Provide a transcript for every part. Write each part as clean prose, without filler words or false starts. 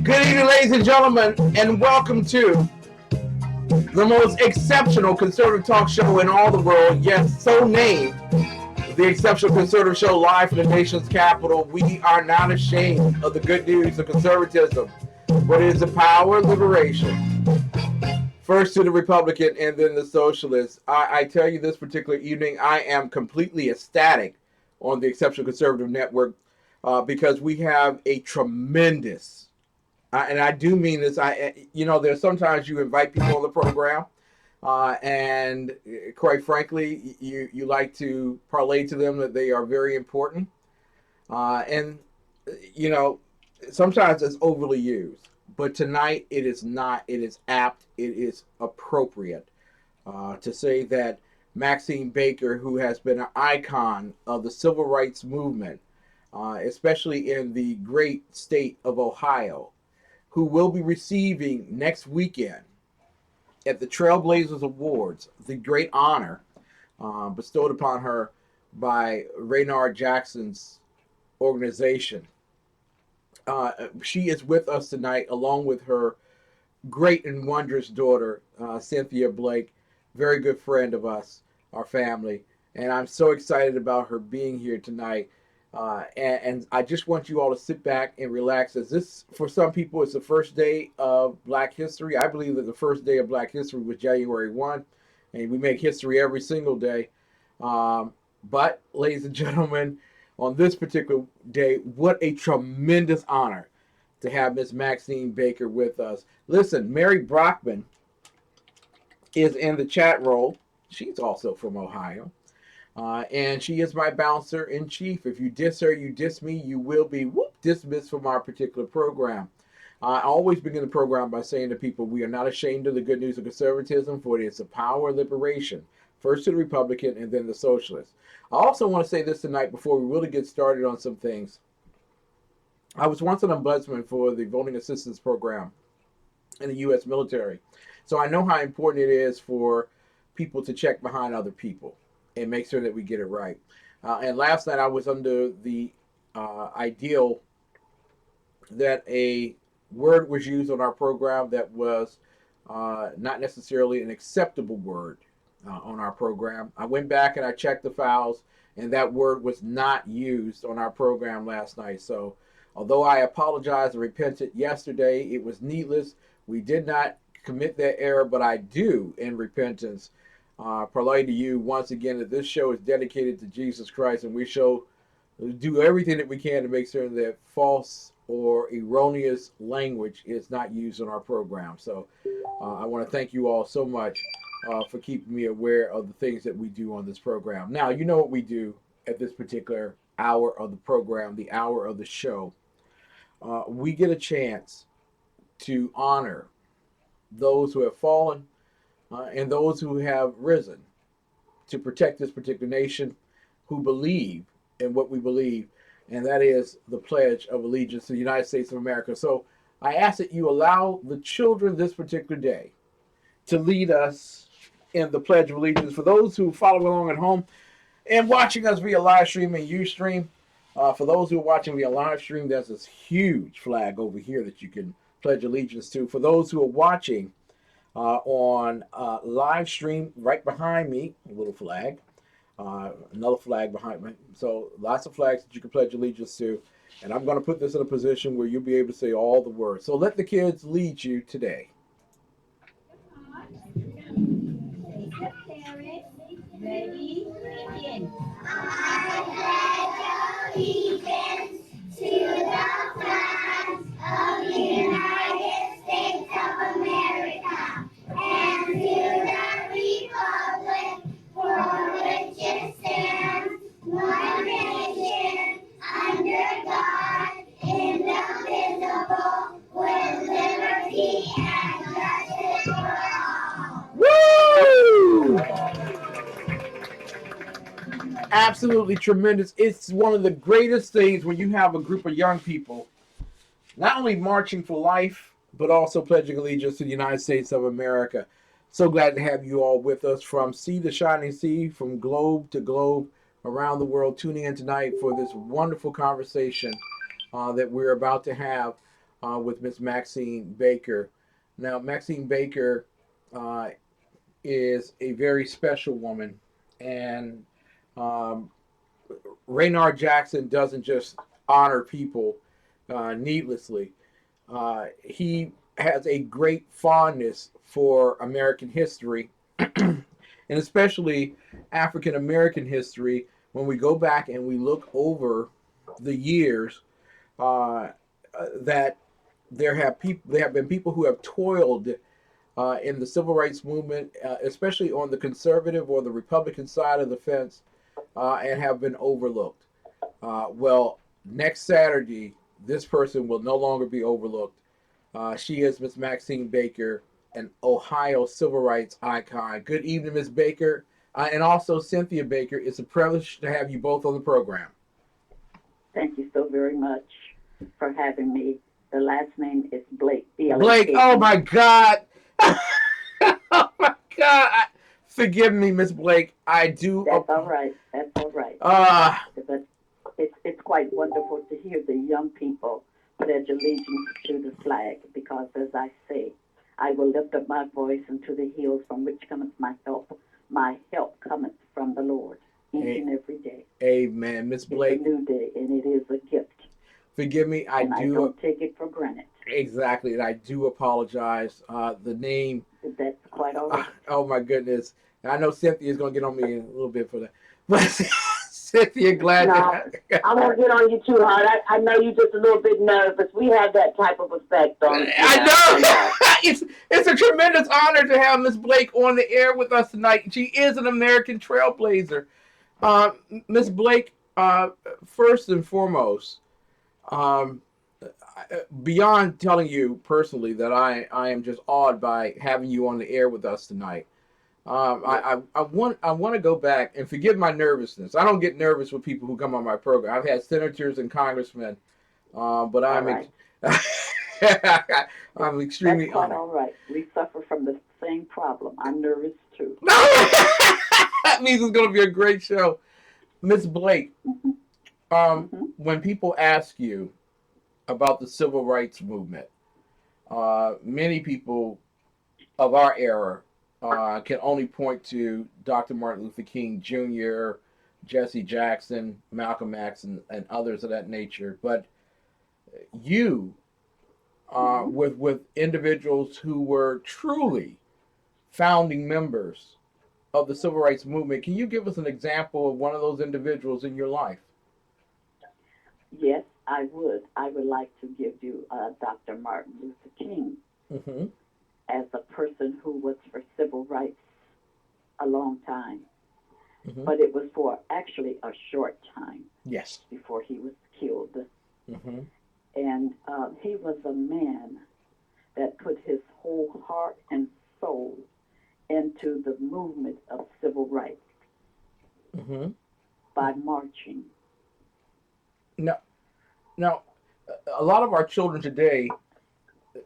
Good evening, ladies and gentlemen, and welcome to the most exceptional conservative talk show in all the world, yes, so named the Exceptional Conservative Show, live from the nation's capital. We are not ashamed of the good news of conservatism, but it is the power of liberation. First to the Republican and then the Socialist. I tell you this particular evening, I am completely ecstatic on the Exceptional Conservative Network because we have a tremendous, and I do mean this, there's sometimes you invite people on the program and quite frankly, you like to parlay to them that they are very important. And sometimes it's overly used. But tonight it is not. It is apt. It is appropriate to say that Maxine Baker, who has been an icon of the civil rights movement, especially in the great state of Ohio, who will be receiving next weekend at the Trailblazers Awards, the great honor bestowed upon her by Raynard Jackson's organization. She is with us tonight along with her great and wondrous daughter, Cynthia Blake, very good friend of us, our family. And I'm so excited about her being here tonight. And I just want you all to sit back and relax. As this, for some people, it's the first day of Black History. I believe that the first day of Black History was January 1, and we make history every single day. But, ladies and gentlemen, on this particular day, what a tremendous honor to have Miss Maxine Baker with us. Listen, Mary Brockman is in the chat roll. She's also from Ohio. And she is my bouncer in chief. If you diss her, you diss me, you will be dismissed from our particular program. I always begin the program by saying to people, we are not ashamed of the good news of conservatism, for it is the power of liberation. First to the Republican and then the Socialist. I also want to say this tonight before we really get started on some things. I was once an ombudsman for the voting assistance program in the U.S. military. So I know how important it is for people to check behind other people and make sure that we get it right. And last night I was under the ideal that a word was used on our program that was not necessarily an acceptable word on our program. I went back and I checked the files, and that word was not used on our program last night. So although I apologized and repented yesterday, it was needless. We did not commit that error, but I do, in repentance, parlay to you once again that this show is dedicated to Jesus Christ, and we shall do everything that we can to make sure that false or erroneous language is not used on our program. So I want to thank you all so much for keeping me aware of the things that we do on this program. Now, you know what we do at this particular hour of the program, the hour of the show. We get a chance to honor those who have fallen and those who have risen to protect this particular nation, who believe in what we believe, and that is the Pledge of Allegiance to the United States of America. So I ask that you allow the children this particular day to lead us in the Pledge of Allegiance. For those who follow along at home and watching us via live stream and Ustream, for those who are watching via live stream, there's this huge flag over here that you can pledge allegiance to. For those who are watching on live stream, right behind me, a little flag, another flag behind me. So lots of flags that you can pledge allegiance to. And I'm going to put this in a position where you'll be able to say all the words. So let the kids lead you today. Ready, begin. I pledge allegiance to the flag of the United States of America and to the republic for which it stands, one nation, under God, indivisible, with liberty and justice for all. Woo! Absolutely tremendous. It's one of the greatest things when you have a group of young people not only marching for life, but also pledging allegiance to the United States of America. So glad to have you all with us from sea to shining sea, from globe to globe, around the world, tuning in tonight for this wonderful conversation that we're about to have with Miss Maxine Baker. Now, Maxine Baker is a very special woman, and um, Raynard Jackson doesn't just honor people needlessly. He has a great fondness for American history, and especially African American history. When we go back and we look over the years, uh, that there have been people who have toiled in the civil rights movement, especially on the conservative or the Republican side of the fence, and have been overlooked. Well, next Saturday, this person will no longer be overlooked. She is Miss Maxine Baker, an Ohio civil rights icon. Good evening, Miss Baker, and also Cynthia Baker. It's a privilege to have you both on the program. Thank you so very much for having me. The last name is Blake. Blake, oh my God. Oh my God. Forgive me, Miss Blake. I do. That's all right. That's all right. But it's quite wonderful to hear the young people pledge allegiance to the flag because, as I say, I will lift up my voice unto the hills from which cometh my help. My help cometh from the Lord each and every day. Amen. Miss Blake. It's a new day, and it is a gift. Forgive me. I don't take it for granted. Exactly. And I do apologize. The name. That's quite all right. Oh, my goodness. I know Cynthia is going to get on me a little bit for that. But Cynthia, glad I won't get on you too hard. I know you're just a little bit nervous. We have that type of effect on us. I know. It's a tremendous honor to have Miss Blake on the air with us tonight. She is an American trailblazer. Miss Blake, first and foremost, beyond telling you personally that I am just awed by having you on the air with us tonight. I want to go back and forgive my nervousness. I don't get nervous with people who come on my program. I've had senators and congressmen, but I'm right. I'm extremely That's quite honored. All right. We suffer from the same problem. I'm nervous too. That means it's going to be a great show, Miss Blake. When people ask you about the civil rights movement, many people of our era can only point to Dr. Martin Luther King Jr., Jesse Jackson, Malcolm X, and others of that nature. But you, with individuals who were truly founding members of the civil rights movement, can you give us an example of one of those individuals in your life? Yes, I would. I would like to give you Dr. Martin Luther King as a person who was for civil rights a long time. But it was for actually a short time. Yes. Before he was killed. And he was a man that put his whole heart and soul into the movement of civil rights by marching. Now, a lot of our children today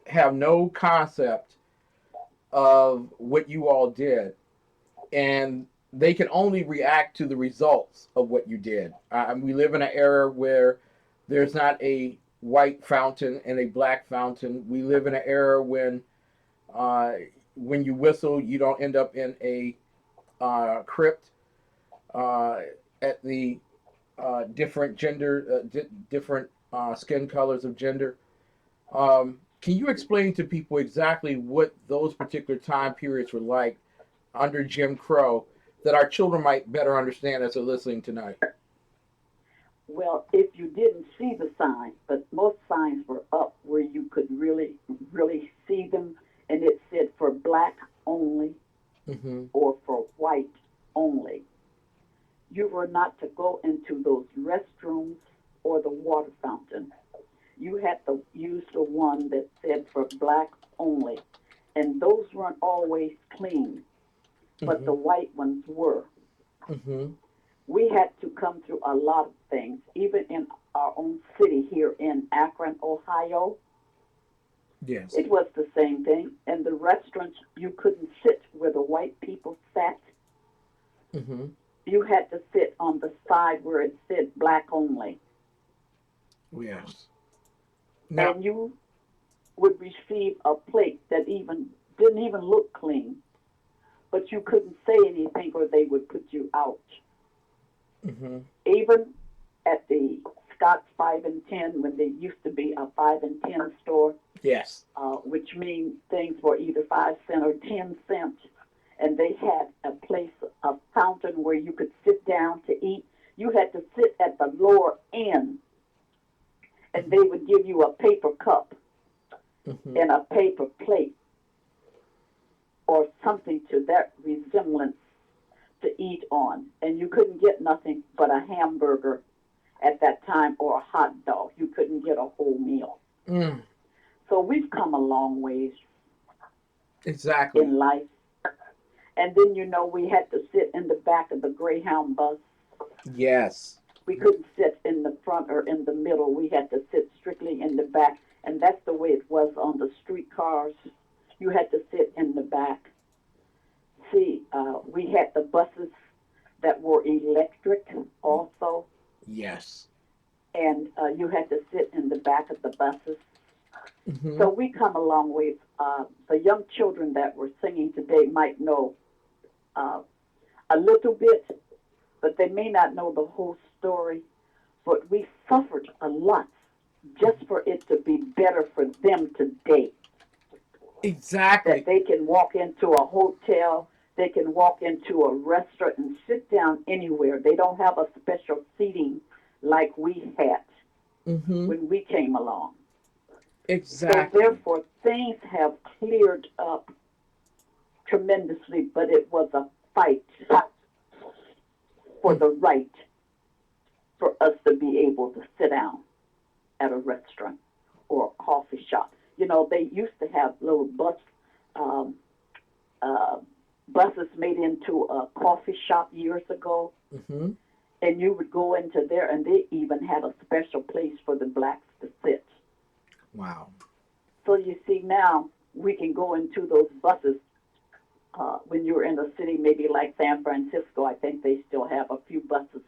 have no concept of what you all did, and they can only react to the results of what you did. We live in an era where there's not a white fountain and a black fountain. We live in an era when you whistle, you don't end up in a crypt at the different gender, different skin colors of gender. Can you explain to people exactly what those particular time periods were like under Jim Crow, that our children might better understand as they're listening tonight? Well, if you didn't see the sign, but most signs were up where you could really, really see them, and it said for black only or for white only. You were not to go into those restrooms or the water fountain. You had to use the one that said for black only, and those weren't always clean, but the white ones were. We had to come through a lot of things, even in our own city here in Akron, Ohio. Yes. It was the same thing. In the restaurants, you couldn't sit where the white people sat. You had to sit on the side where it said black only. Yes. Now, and you would receive a plate that didn't even look clean, but you couldn't say anything or they would put you out. Mm-hmm. Even at the Scott's 5 and 10, when there used to be a 5 and 10 store, Yes. which means things were either 5 cents or 10 cents, and they had a fountain where you could sit down to eat. You had to sit at the lower end, and they would give you a paper cup Mm-hmm. and a paper plate or something to that resemblance to eat on. And you couldn't get nothing but a hamburger at that time or a hot dog. You couldn't get a whole meal. Mm. So we've come a long ways Exactly. in life. And then, we had to sit in the back of the Greyhound bus. Yes. We couldn't sit in the front or in the middle. We had to sit strictly in the back. And that's the way it was on the streetcars. You had to sit in the back. See, we had the buses that were electric also. Yes. And you had to sit in the back of the buses. Mm-hmm. So we come a long way. The young children that were singing today might know a little bit, but they may not know the whole story. But we suffered a lot just for it to be better for them today. Exactly. That they can walk into a hotel, they can walk into a restaurant and sit down anywhere. They don't have a special seating like we had Mm-hmm. when we came along. Exactly. So therefore, things have cleared up tremendously, but it was a fight for the right for us to be able to sit down at a restaurant or a coffee shop. They used to have little buses made into a coffee shop years ago, Mm-hmm. and you would go into there, and they even had a special place for the blacks to sit. Wow. So you see, now we can go into those buses when you're in a city maybe like San Francisco. I think they still have a few buses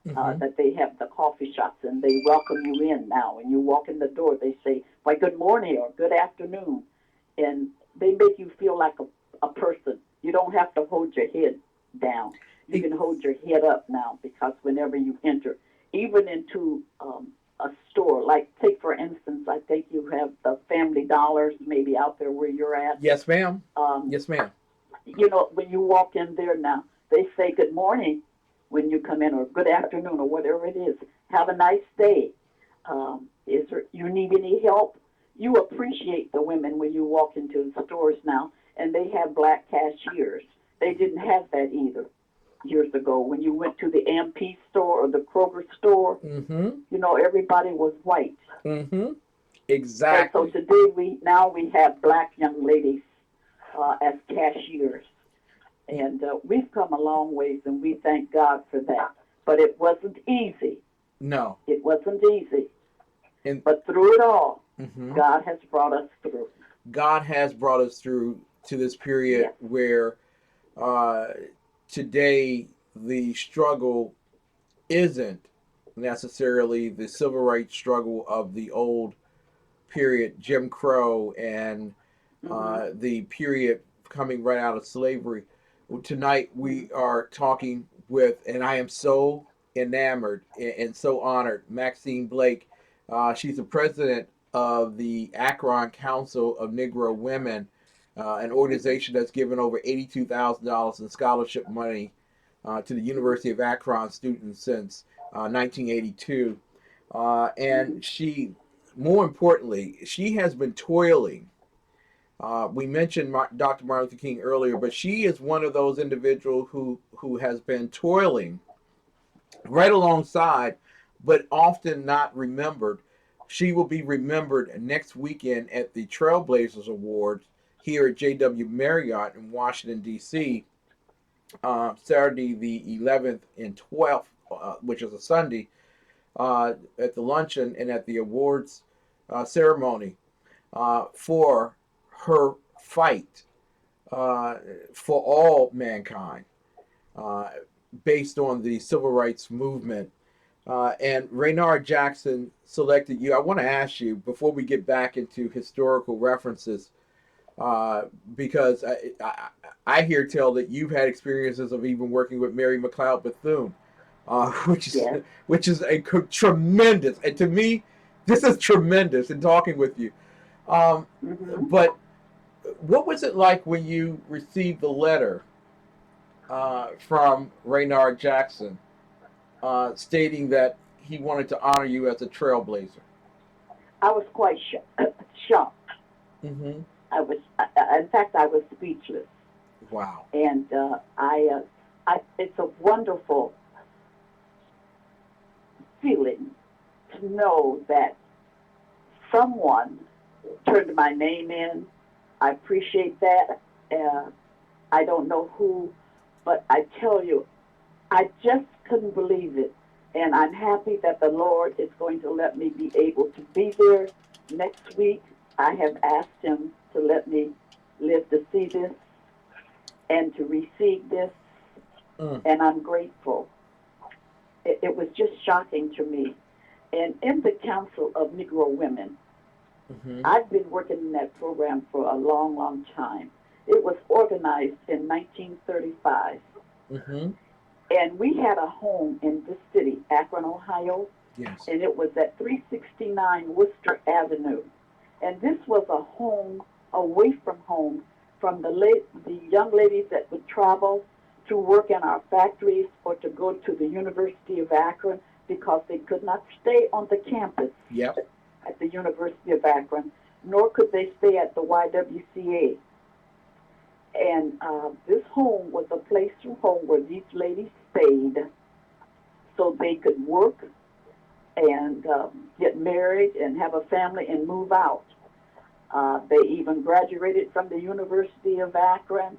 Mm-hmm. that they have the coffee shops, and they welcome you in now. When you walk in the door, they say, "Why, good morning," or "Good afternoon," and they make you feel like a person. You don't have to hold your head down. You can hold your head up now, because whenever you enter, even into a store, like take for instance, I think you have the Family Dollars maybe out there where you're at. Yes, ma'am. Yes, ma'am. When you walk in there now, they say good morning when you come in, or good afternoon, or whatever it is. Have a nice day. You need any help? You appreciate the women when you walk into the stores now, and they have black cashiers. They didn't have that either years ago. When you went to the MP store or the Kroger store, Mm-hmm. everybody was white. Mm-hmm. Exactly. And so today we have black young ladies as cashiers. And we've come a long ways, and we thank God for that. But it wasn't easy. No. It wasn't easy. But through it all, mm-hmm. God has brought us through. God has brought us through to this period where today the struggle isn't necessarily the civil rights struggle of the old period, Jim Crow, and the period coming right out of slavery. Tonight we are talking with, and I am so enamored and so honored, Maxine Blake. She's the president of the Akron Council of Negro Women, an organization that's given over $82,000 in scholarship money to the University of Akron students since 1982. And she, more importantly, she has been toiling. We mentioned Dr. Martin Luther King earlier, but she is one of those individuals who has been toiling right alongside, but often not remembered. She will be remembered next weekend at the Trailblazers Awards here at JW Marriott in Washington, D.C., Saturday the 11th and 12th, which is a Sunday, at the luncheon and at the awards ceremony for her fight for all mankind, based on the civil rights movement and Raynard Jackson selected you. I want to ask you before we get back into historical references, because I hear tell that you've had experiences of even working with Mary McLeod Bethune, which is Yes. which is a tremendous, and to me, this is tremendous in talking with you. Um, Hmm. but what was it like when you received the letter from Raynard Jackson stating that he wanted to honor you as a trailblazer? I was quite shocked. Mm-hmm. In fact, I was speechless. Wow. And it's a wonderful feeling to know that someone turned my name in. I appreciate that. I don't know who, but I tell you, I just couldn't believe it. And I'm happy that the Lord is going to let me be able to be there next week. I have asked Him to let me live to see this and to receive this, and I'm grateful. It was just shocking to me. And in the Council of Negro Women, Mm-hmm. I've been working in that program for a long, long time. It was organized in 1935. Mm-hmm. And we had a home in this city, Akron, Ohio, Yes. and it was at 369 Worcester Avenue. And this was a home away from home from the young ladies that would travel to work in our factories or to go to the University of Akron because they could not stay on the campus Yep. at the University of Akron, nor could they stay at the YWCA. And this home was a place from home where these ladies stayed so they could work and get married and have a family and move out. They even graduated from the University of Akron.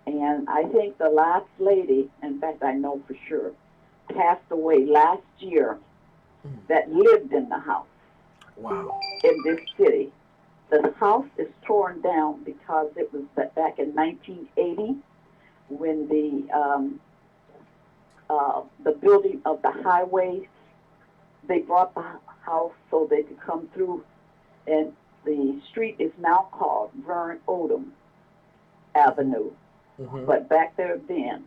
And I think the last lady, in fact, I know for sure, passed away last year that lived in the house Wow. in this city. The house is torn down because it was back in 1980 when the building of the highways, they brought the house so they could come through, and the street is now called Vern Odom Avenue. Mm-hmm. But back there then,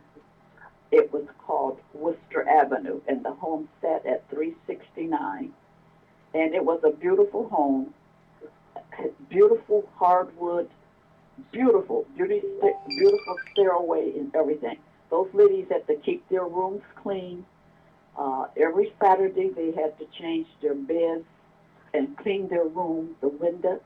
it was called Worcester Avenue, and the home sat at 369. And it was a beautiful home, beautiful hardwood, beautiful stairway and everything. Those ladies had to keep their rooms clean. Every Saturday they had to change their beds and clean their room, the window,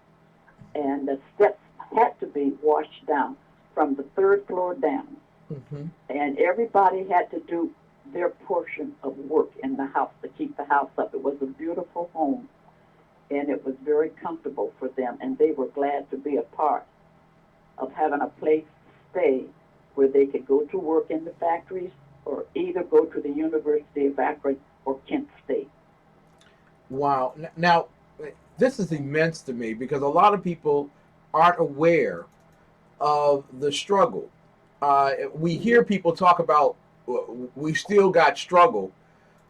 and the steps had to be washed down from the third floor down. Mm-hmm. And everybody had to do their portion of work in the house to keep the house up. It was a beautiful home, and it was very comfortable for them, and they were glad to be a part of having a place to stay where they could go to work in the factories or either go to the University of Akron or Kent State. Wow. Now, this is immense to me because a lot of people aren't aware of the struggle. We hear people talk about we still got struggle,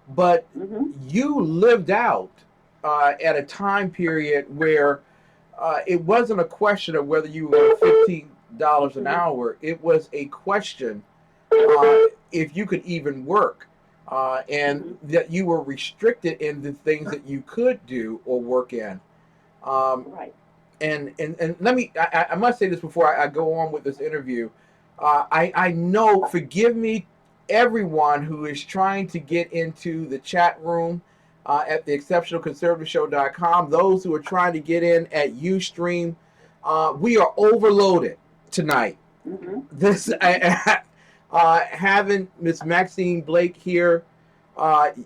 but Mm-hmm. you lived out at a time period where it wasn't a question of whether you were $15 an hour. It was a question if you could even work, and that you were restricted in the things that you could do or work in. Right. And let me, I must say this before I go on with this interview. I know, forgive me, everyone who is trying to get into the chat room at the exceptionalconservativeshow.com, those who are trying to get in at Ustream, we are overloaded tonight. Mm-hmm. This having Miss Maxine Blake here,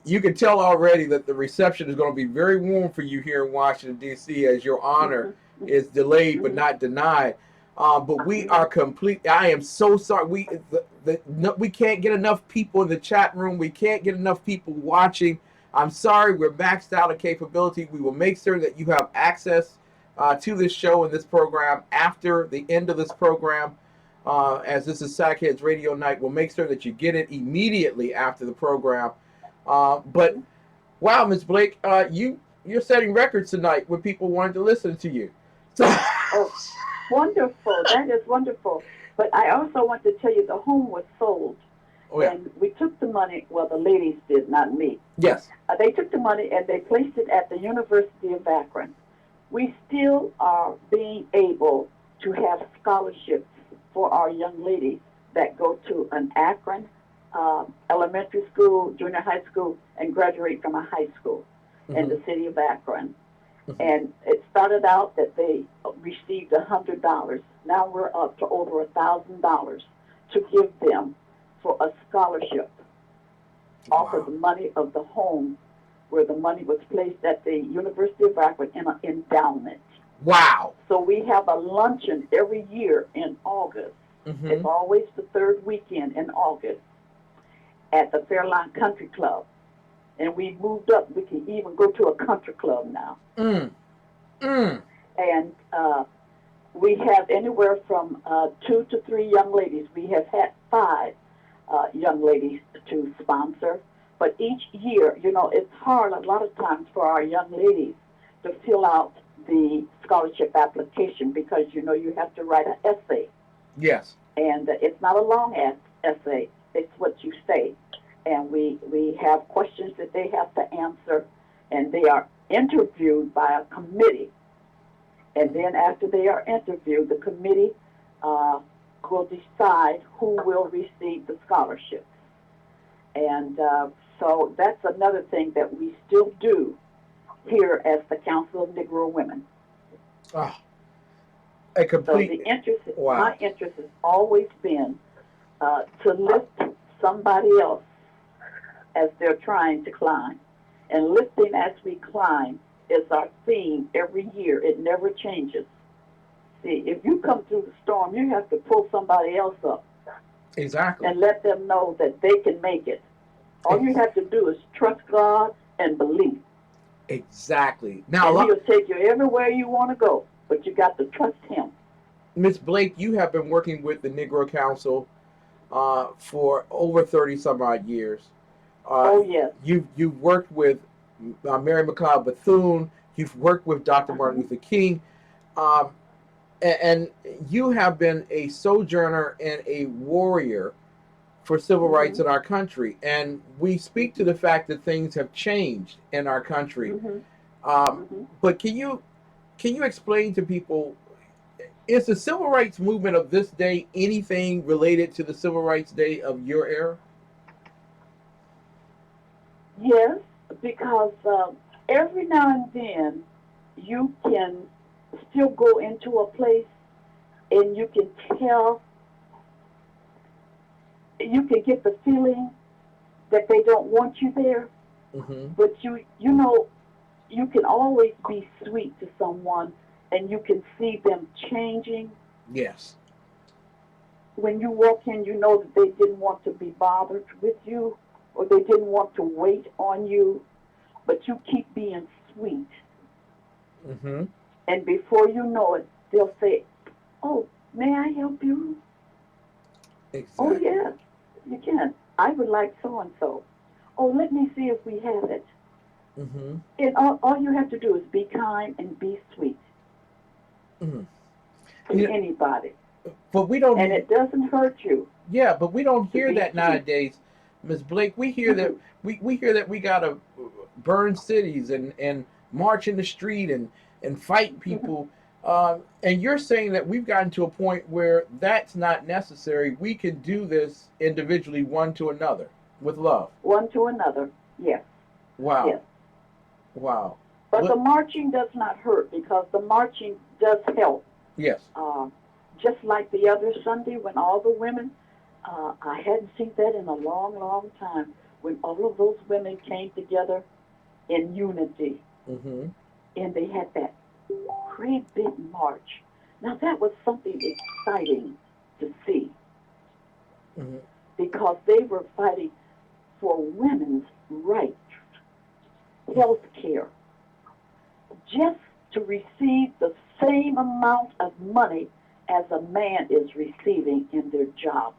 you can tell already that the reception is going to be very warm for you here in Washington, D.C., as your honor is delayed but not denied. But we are complete. I am so sorry. We can't get enough people in the chat room. We can't get enough people watching. I'm sorry. We're maxed out of capability. We will make sure that you have access to this show and this program after the end of this program. As this is Sackheads Radio Night, we'll make sure that you get it immediately after the program. But Wow, Miss Blake, you're setting records tonight when people wanted to listen to you. So, Oh, wonderful. That is wonderful. But I also want to tell you the home was sold, oh yeah, and we took the money. Well, the ladies did, not me. yes, They took the money and they placed it at the University of Akron. We still are being able to have scholarships for our young ladies that go to an Akron elementary school, junior high school, and graduate from a high school in hmm the city of Akron. hmm And it started out that they received $100. Now we're up to over $1,000 to give them for a scholarship off of wow, the money of the home where the money was placed at the University of Akron in an endowment. wow, So we have a luncheon every year in August. hmm It's always the third weekend in August at the Fairline Country Club. And we moved up. We can even go to a country club now. mm, mm. And we have anywhere from 2 to 3 young ladies. We have had 5 young ladies to sponsor. But each year, it's hard a lot of times for our young ladies to fill out the scholarship application because, you have to write an essay. Yes, And it's not a long essay, it's what you say. And we have questions that they have to answer, and they are interviewed by a committee. And then after they are interviewed, the committee will decide who will receive the scholarship. And so that's another thing that we still do here as the Council of Negro Women. oh, a So complete my wow, interest has always been to lift somebody else as they're trying to climb. And lifting as we climb is our theme every year. It never changes. See, if you come through the storm, you have to pull somebody else up exactly, and let them know that they can make it. All you Ex- have to do is trust God and believe. exactly. Now, And He'll take you everywhere you want to go, but you got to trust Him. Miss Blake, you have been working with the Negro Council for over 30 some odd years. Uh, Oh, yes. you've worked with Mary McLeod Bethune. You've worked with Dr. Martin Uh-huh. Luther King, um, and you have been a sojourner and a warrior for civil rights Mm-hmm. in our country. And we speak to Mm-hmm. the fact that things have changed in our country. Mm-hmm. Um, Mm-hmm. but can you explain to people, is the civil rights movement of this day anything related to the civil rights day of your era? Yes, because every now and then you can still go into a place and you can tell, you can get the feeling that they don't want you there, Mm-hmm. but you can always be sweet to someone and you can see them changing. Yes. When you walk in, you know that they didn't want to be bothered with you or they didn't want to wait on you, but you keep being sweet. Mm-hmm. And before you know it, they'll say, "Oh, may I help you?" "Oh, Exactly. yes, you can. I would like so and so." "Oh, let me see if we have it." Mm-hmm. And all you have to do is be kind and be sweet Mm-hmm. to You know, anybody. but we don't. And it doesn't hurt you Yeah, but we don't to hear be that sweet. nowadays, Miss Blake. We hear that Mm-mm, we hear that we gotta burn cities and march in the street and fight mm-mm. people. And you're saying that we've gotten to a point where that's not necessary. We can do this individually, one to another, with love. One to another. Yes, Wow, yes. wow. But the Look, marching does not hurt because the marching does help. yes. Uh, just like the other Sunday when all the women, I hadn't seen that in a long, long time, when all of those women came together in unity Mm-hmm. and they had that great big march. Now that was something exciting to see Mm-hmm. because they were fighting for women's rights, health care, just to receive the same amount of money as a man is receiving in their job.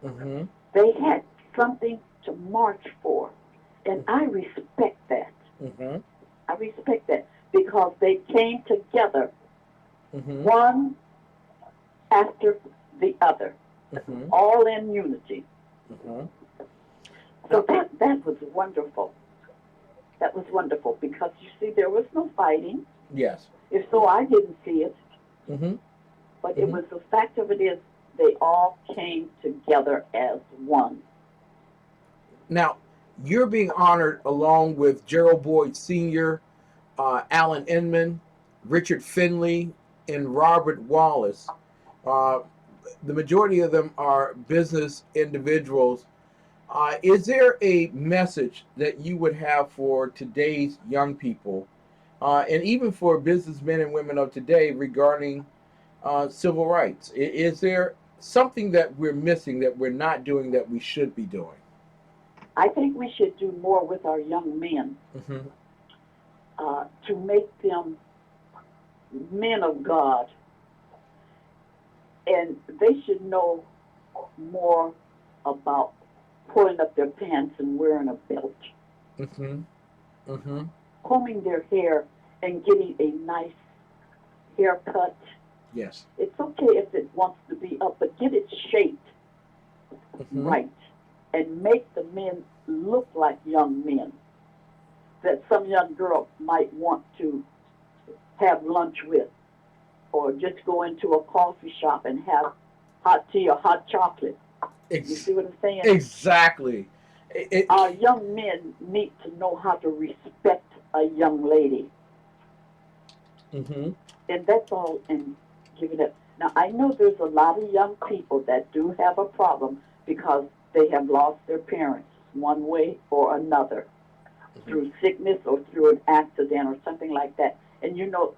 Mm-hmm. They had something to march for. And I respect that. Mm-hmm. I respect that because they came together, Mm-hmm. one after the other, Mm-hmm. all in unity. Mm-hmm. So that was wonderful. That was wonderful because you see, there was no fighting. Yes. If so, I didn't see it. Mm-hmm. But it was the fact of it is they all came together as one. Now, you're being honored along with Gerald Boyd Sr., Alan Inman, Richard Finley, and Robert Wallace. Uh, the majority of them are business individuals. Is there a message that you would have for today's young people, and even for businessmen and women of today regarding civil rights? Is there something that we're missing, that we're not doing, that we should be doing? I think we should do more with our young men Mm-hmm. to make them men of God. And they should know more about pulling up their pants and wearing a belt, Mm-hmm. Mm-hmm. combing their hair and getting a nice haircut. Yes. It's okay if it wants to be up, but get it shaped Mm-hmm. right and make the men look like young men that some young girl might want to have lunch with, or just go into a coffee shop and have hot tea or hot chocolate. You see what I'm saying? Exactly. Our young men need to know how to respect a young lady. Mm-hmm. And that's all in giving it. Now, I know there's a lot of young people that do have a problem because they have lost their parents one way or another, through sickness or through an accident or something like that. And you know,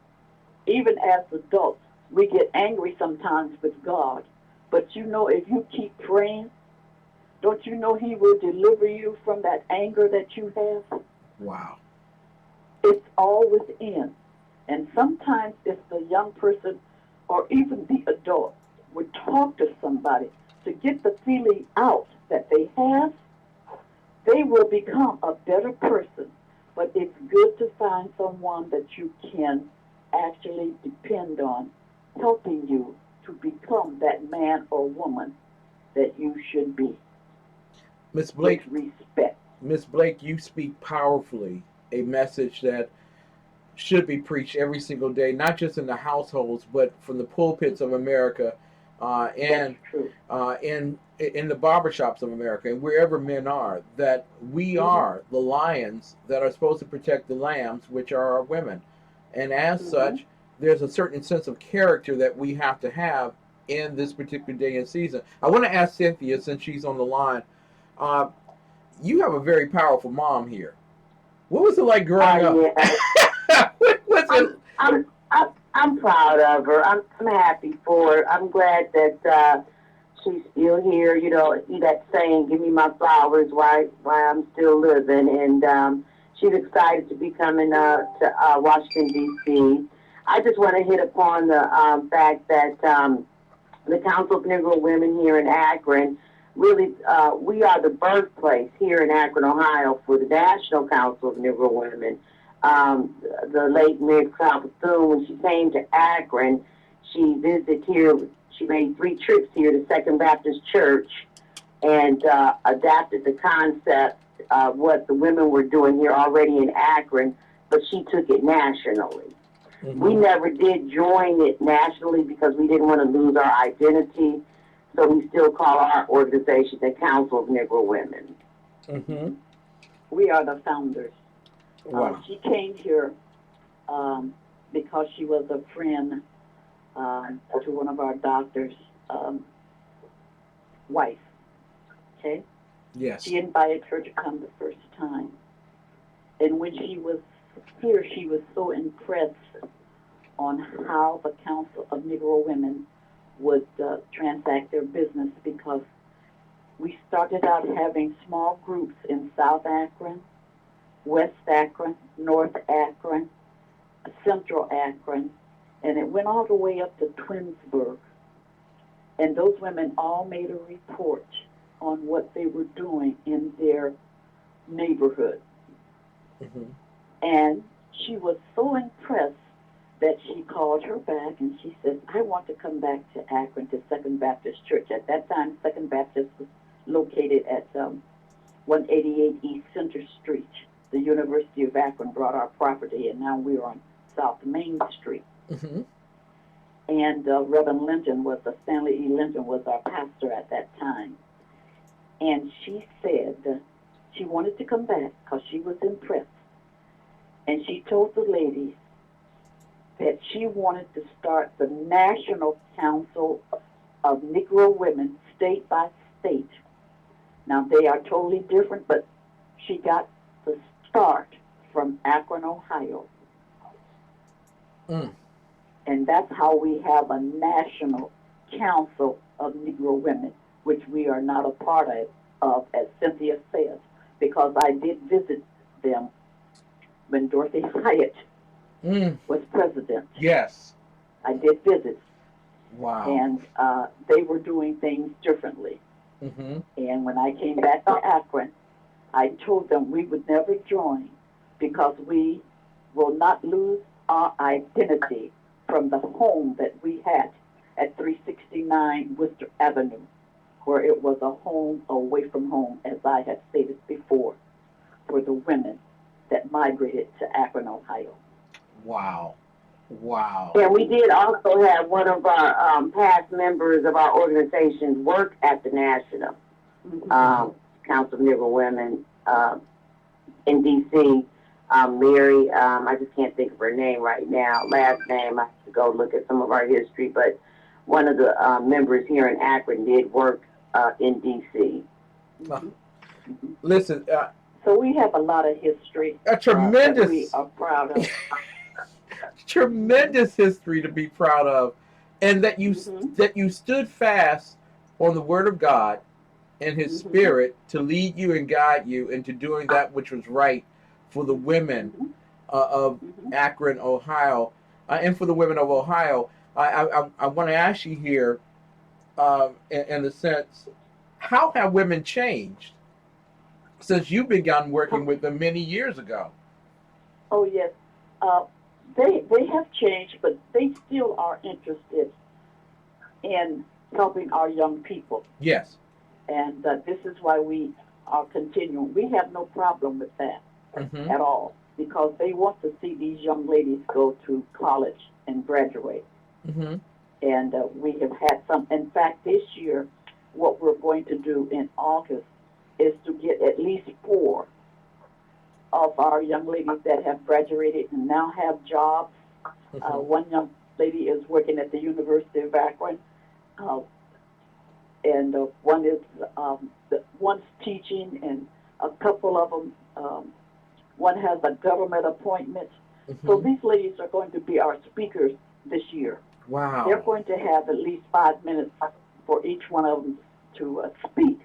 even as adults, we get angry sometimes with God. But you know, if you keep praying, don't you know He will deliver you from that anger that you have? Wow. It's all within. And sometimes if the young person or even the adult would talk to somebody to get the feeling out that they have, they will become a better person. But it's good to find someone that you can actually depend on, helping you to become that man or woman that you should be. Miss With Blake, respect. Miss Blake, you speak powerfully a message that should be preached every single day, not just in the households, but from the pulpits of America, That's and true. in the barbershops of America, and wherever men are, that we are the lions that are supposed to protect the lambs, which are our women. And as such, there's a certain sense of character that we have to have in this particular day and season. I want to ask Cynthia, since she's on the line, uh, you have a very powerful mom here. What was it like growing up? Yeah. What was it? I'm proud of her. I'm happy for her. I'm glad that she's still here. You know, see that saying, "Give me my flowers while I'm still living." And she's excited to be coming to Washington D.C. I just want to hit upon the fact that the Council of Negro Women here in Akron, really, we are the birthplace here in Akron, Ohio, for the National Council of Negro Women. The late Mary Bethune, when she came to Akron, she visited here. She made 3 trips here to Second Baptist Church and adapted the concept of what the women were doing here already in Akron, but she took it nationally. Mm-hmm. We never did join it nationally because we didn't want to lose our identity, so we still call our organization the Council of Negro Women. Mm-hmm. We are the founders. Wow. She came here because she was a friend to one of our doctors' wife. Okay? Yes. She invited her to come the first time. And when she was here, she was so impressed on how the Council of Negro Women would transact their business, because we started out having small groups in South Akron, West Akron, North Akron, Central Akron, and it went all the way up to Twinsburg. And those women all made a report on what they were doing in their neighborhood. Mm-hmm. And she was so impressed that she called her back and she said, I want to come back to Akron to Second Baptist Church. At that time, Second Baptist was located at 188 East Center Street. The University of Akron brought our property, and now we're on South Main Street. Mm-hmm. And Reverend Linton Stanley E. Linton was our pastor at that time. And she said she wanted to come back because she was impressed. And she told the ladies that she wanted to start the National Council of Negro Women state by state. Now, they are totally different, but she got the start from Akron, Ohio. Mm. And that's how we have a National Council of Negro Women, which we are not a part of, as Cynthia says, because I did visit them when Dorothy Hyatt was president. Yes. I did visit. Wow. And they were doing things differently. Mm-hmm. And when I came back to Akron, I told them we would never join because we will not lose our identity from the home that we had at 369 Worcester Avenue, where it was a home away from home, as I had stated before, for the women that migrated to Akron, Ohio. Wow. Wow. And we did also have one of our past members of our organization work at the National Council of Negro Women in D.C. Mary, I just can't think of her name right now. Last name, I have to go look at some of our history, but one of the members here in Akron did work in D.C. Listen. So we have a lot of history. A tremendous. That we are proud of. Tremendous history to be proud of, and that you stood fast on the Word of God and His Spirit to lead you and guide you into doing that which was right for the women of Akron, Ohio, and for the women of Ohio. I want to ask you here, in the sense, how have women changed since you began working with them many years ago? Oh yes. They have changed, but they still are interested in helping our young people. Yes. And this is why we are continuing. We have no problem with that at all, because they want to see these young ladies go to college and graduate. And we have had some. In fact, this year, what we're going to do in August is to get at least 4 of our young ladies that have graduated and now have jobs. One young lady is working at the University of Akron, and one's teaching, and a couple of them, one has a government appointment. So these ladies are going to be our speakers this year. Wow. They're going to have at least 5 minutes for each one of them to speak.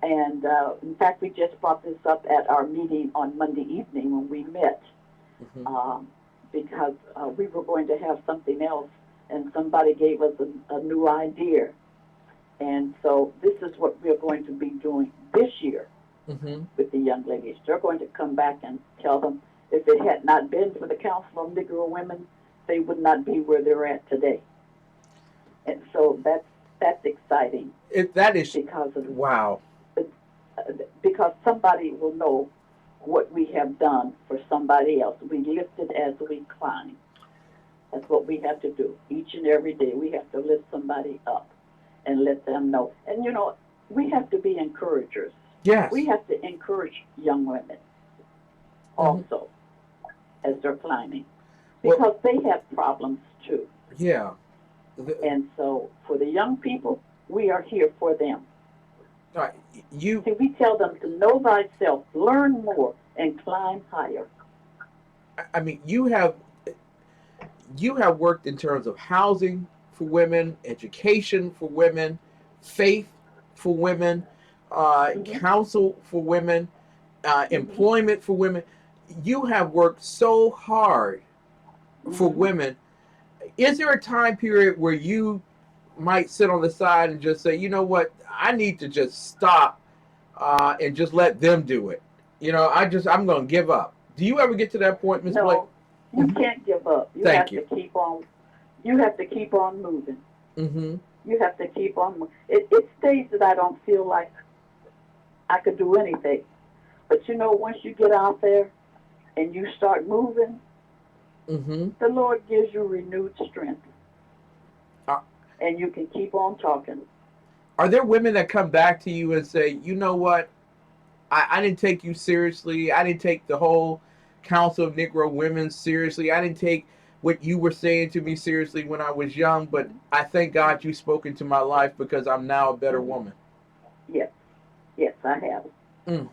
And in fact, we just brought this up at our meeting on Monday evening when we met, because we were going to have something else, and somebody gave us a new idea. And so this is what we're going to be doing this year with the young ladies. They're going to come back and tell them if it had not been for the Council of Negro Women, they would not be where they're at today. And so that's exciting. That is because of wow. Because somebody will know what we have done for somebody else. We lift it as we climb. That's what we have to do. Each and every day we have to lift somebody up and let them know. And you know, we have to be encouragers. Yes. We have to encourage young women also as they're climbing, because they have problems too. Yeah. And so for the young people, we are here for them. See, we tell them to know thyself, learn more, and climb higher. I mean, you have worked in terms of housing for women, education for women, faith for women, counsel for women, employment for women. You have worked so hard for women. Is there a time period where you might sit on the side and just say, you know what, I need to just stop and just let them do it? I'm going to give up. Do you ever get to that point, Miss Blake? No, you can't give up. You Thank have you. to keep on. You have to keep on moving. Mm-hmm. You have to keep on moving. It's days that I don't feel like I could do anything. But once you get out there and you start moving, Mm-hmm. the Lord gives you renewed strength. Uh, And you can keep on talking. Are there women that come back to you and say, you know what? I didn't take you seriously. I didn't take the whole Council of Negro Women seriously. I didn't take what you were saying to me seriously when I was young, but I thank God you spoke into my life because I'm now a better woman. Yes. Yes, I have. Mm.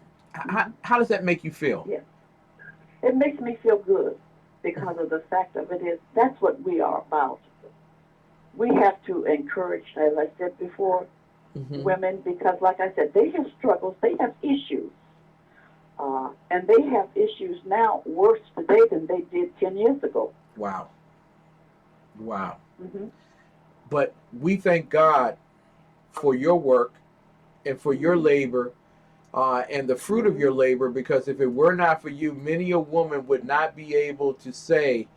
How does that make you feel? Yes. It makes me feel good because of the fact of it is that's what we are about. We have to encourage, as I said before, women because, like I said, they have struggles, they have issues. And they have issues now worse today than they did 10 years ago. Wow. Wow. But we thank God for your work and for your labor and the fruit of your labor, because if it were not for you, many a woman would not be able to say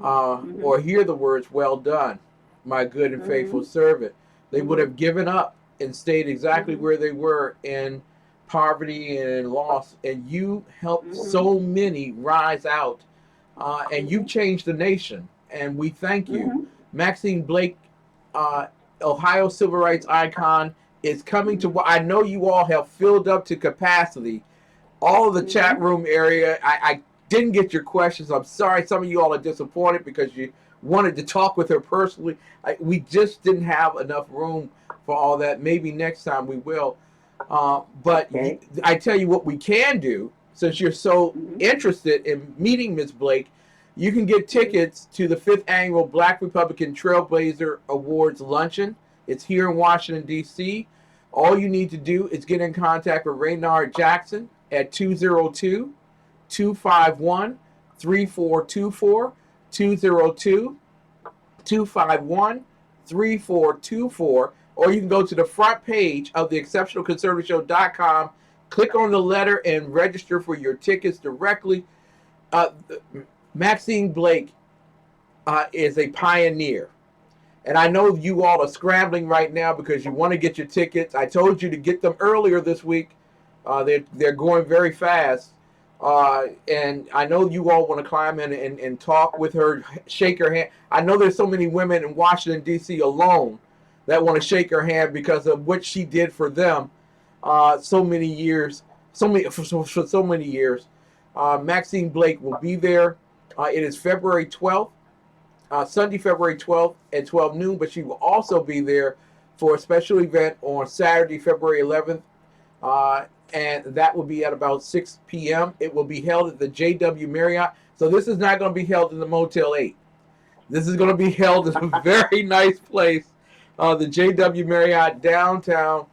or hear the words, well done, my good and faithful servant. They would have given up and stayed exactly where they were in poverty and loss. And you helped so many rise out and you've changed the nation. And we thank you. Maxine Blake, Ohio civil rights icon, is coming to. I know you all have filled up to capacity. All of the chat room area. I didn't get your questions. I'm sorry. Some of you all are disappointed because you wanted to talk with her personally. We just didn't have enough room for all that. Maybe next time we will. But I tell you what we can do, since you're so interested in meeting Ms. Blake, you can get tickets to the 5th Annual Black Republican Trailblazer Awards Luncheon. It's here in Washington, D.C. All you need to do is get in contact with Raynard Jackson at 202-251-3424, 202-251-3424, or you can go to the front page of the exceptionalconservative.show.com, click on the letter, and register for your tickets directly. Maxine Blake is a pioneer. And I know you all are scrambling right now because you want to get your tickets. I told you to get them earlier this week. They're going very fast. And I know you all want to climb in and talk with her, shake her hand. I know there's so many women in Washington, D.C. alone that want to shake her hand because of what she did for them so many years, for so many years. Maxine Blake will be there. It is February 12th. Sunday, February 12th at 12 noon, but she will also be there for a special event on Saturday, February 11th, and that will be at about 6 p.m. It will be held at the JW Marriott. So this is not going to be held in the Motel 8. This is going to be held in a very nice place, the JW Marriott downtown.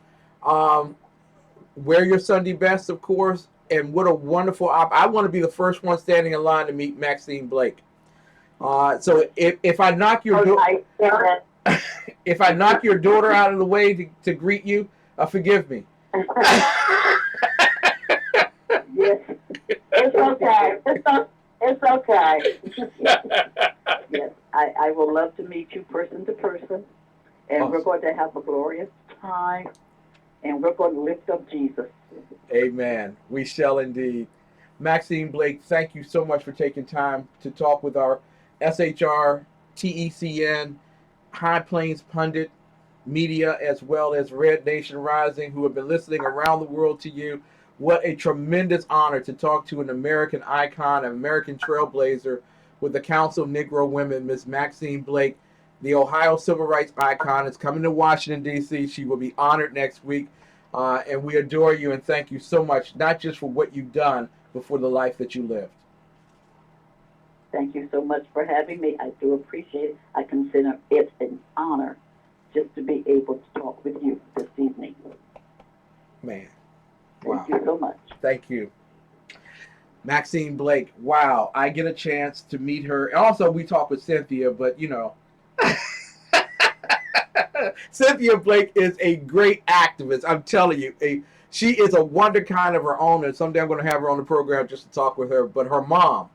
Wear your Sunday best, of course, and what a wonderful I want to be the first one standing in line to meet Maxine Blake. So if I knock your if I knock your daughter out of the way to greet you, forgive me. Yes, it's okay. It's okay. Yes, I will love to meet you person to person, and we're going to have a glorious time, and we're going to lift up Jesus. Amen. We shall indeed. Maxine Blake, thank you so much for taking time to talk with our SHR, TECN, High Plains Pundit Media, as well as Red Nation Rising, who have been listening around the world to you. What a tremendous honor to talk to an American icon, an American trailblazer with the Council of Negro Women, Ms. Maxine Blake, the Ohio civil rights icon, is coming to Washington, D.C. She will be honored next week. And we adore you and thank you so much, not just for what you've done, but for the life that you lived. Thank you so much for having me. I do appreciate it. I consider it an honor just to be able to talk with you this evening. Man. Wow. Thank you so much. Thank you. Maxine Blake, wow. I get a chance to meet her. Also, we talk with Cynthia, but you know. Cynthia Blake is a great activist. I'm telling you, She is a wonder kind of her own, and someday I'm going to have her on the program just to talk with her. But her mom,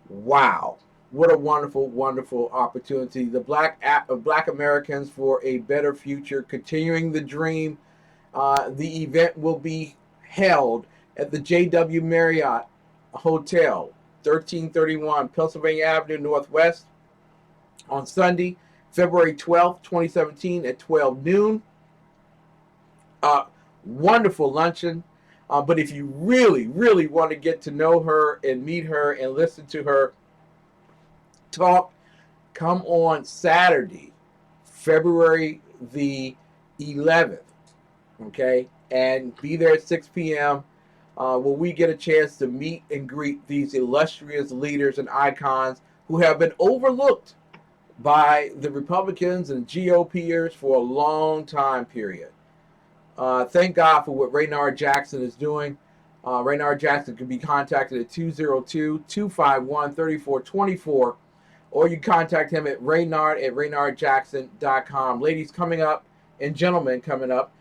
wow, what a wonderful, wonderful opportunity. The Black Americans for a Better Future, continuing the dream. The event will be held at the JW Marriott Hotel, 1331 Pennsylvania Avenue Northwest, on Sunday, February 12th, 2017 at 12 noon. Wonderful luncheon. But if you really, really want to get to know her and meet her and listen to her talk, come on Saturday, February the 11th, okay? And be there at 6 p.m. Where we get a chance to meet and greet these illustrious leaders and icons who have been overlooked by the Republicans and GOPers for a long time period. Thank God for what Raynard Jackson is doing. Raynard Jackson can be contacted at 202-251-3424, or you contact him at raynardjackson.com. Ladies coming up and gentlemen coming up,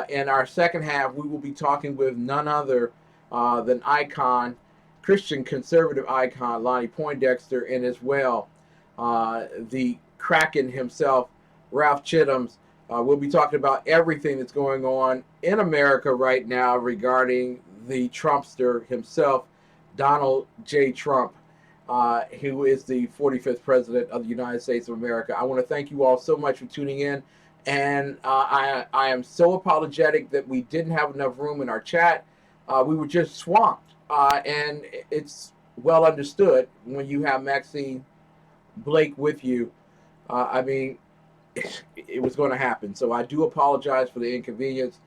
in our second half, we will be talking with none other than Christian conservative icon, Lonnie Poindexter, and as well, the Kraken himself, Ralph Chittams. We'll be talking about everything that's going on in America right now regarding the Trumpster himself, Donald J. Trump, who is the 45th president of the United States of America. I want to thank you all so much for tuning in. And I am so apologetic that we didn't have enough room in our chat. We were just swamped. And it's well understood when you have Maxine Blake with you. It was going to happen. So I do apologize for the inconvenience.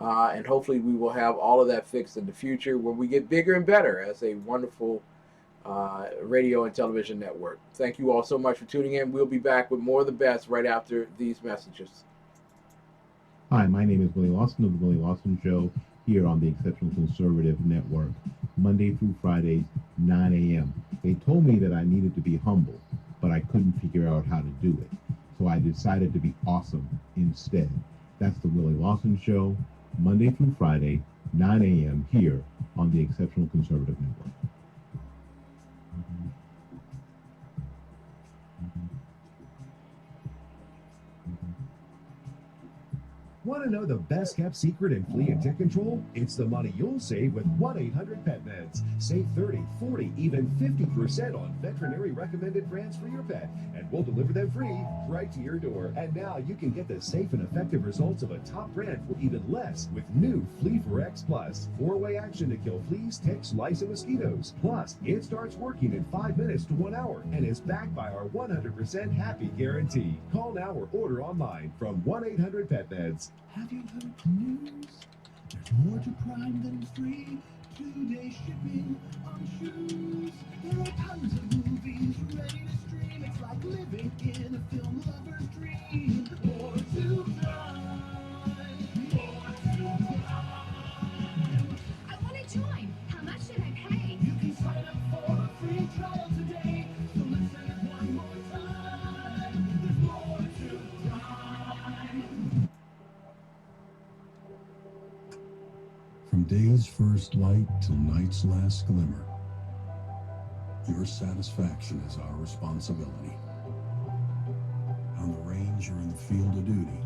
And hopefully we will have all of that fixed in the future when we get bigger and better as a wonderful radio and television network. Thank you all so much for tuning in. We'll be back with more of the best right after these messages. Hi, my name is Willie Lawson of the Willie Lawson Show here on the Exceptional Conservative Network, Monday through Fridays, 9 a.m. They told me that I needed to be humble, but I couldn't figure out how to do it. So I decided to be awesome instead. That's the Willie Lawson Show, Monday through Friday, 9 a.m. here on the Exceptional Conservative Network. Want to know the best kept secret in flea and tick control? It's the money you'll save with 1-800-PET-MEDS. Save 30, 40, even 50% on veterinary recommended brands for your pet, and we'll deliver them free right to your door. And now you can get the safe and effective results of a top brand for even less with new Flea for X Plus. 4-way action to kill fleas, ticks, lice, and mosquitoes. Plus, it starts working in 5 minutes to 1 hour and is backed by our 100% happy guarantee. Call now or order online from 1-800-PET-MEDS. Have you heard the news? There's more to crime than free. 2-day shipping on shoes. There are tons of movies ready to stream. It's like living in a film lover's dream. More to crime. More to crime. I want to join. How much should I pay? You can sign up for a free trial today. So listen one more time. There's more to crime. From day's first light till night's last glimmer, your satisfaction is our responsibility. On the range or in the field of duty,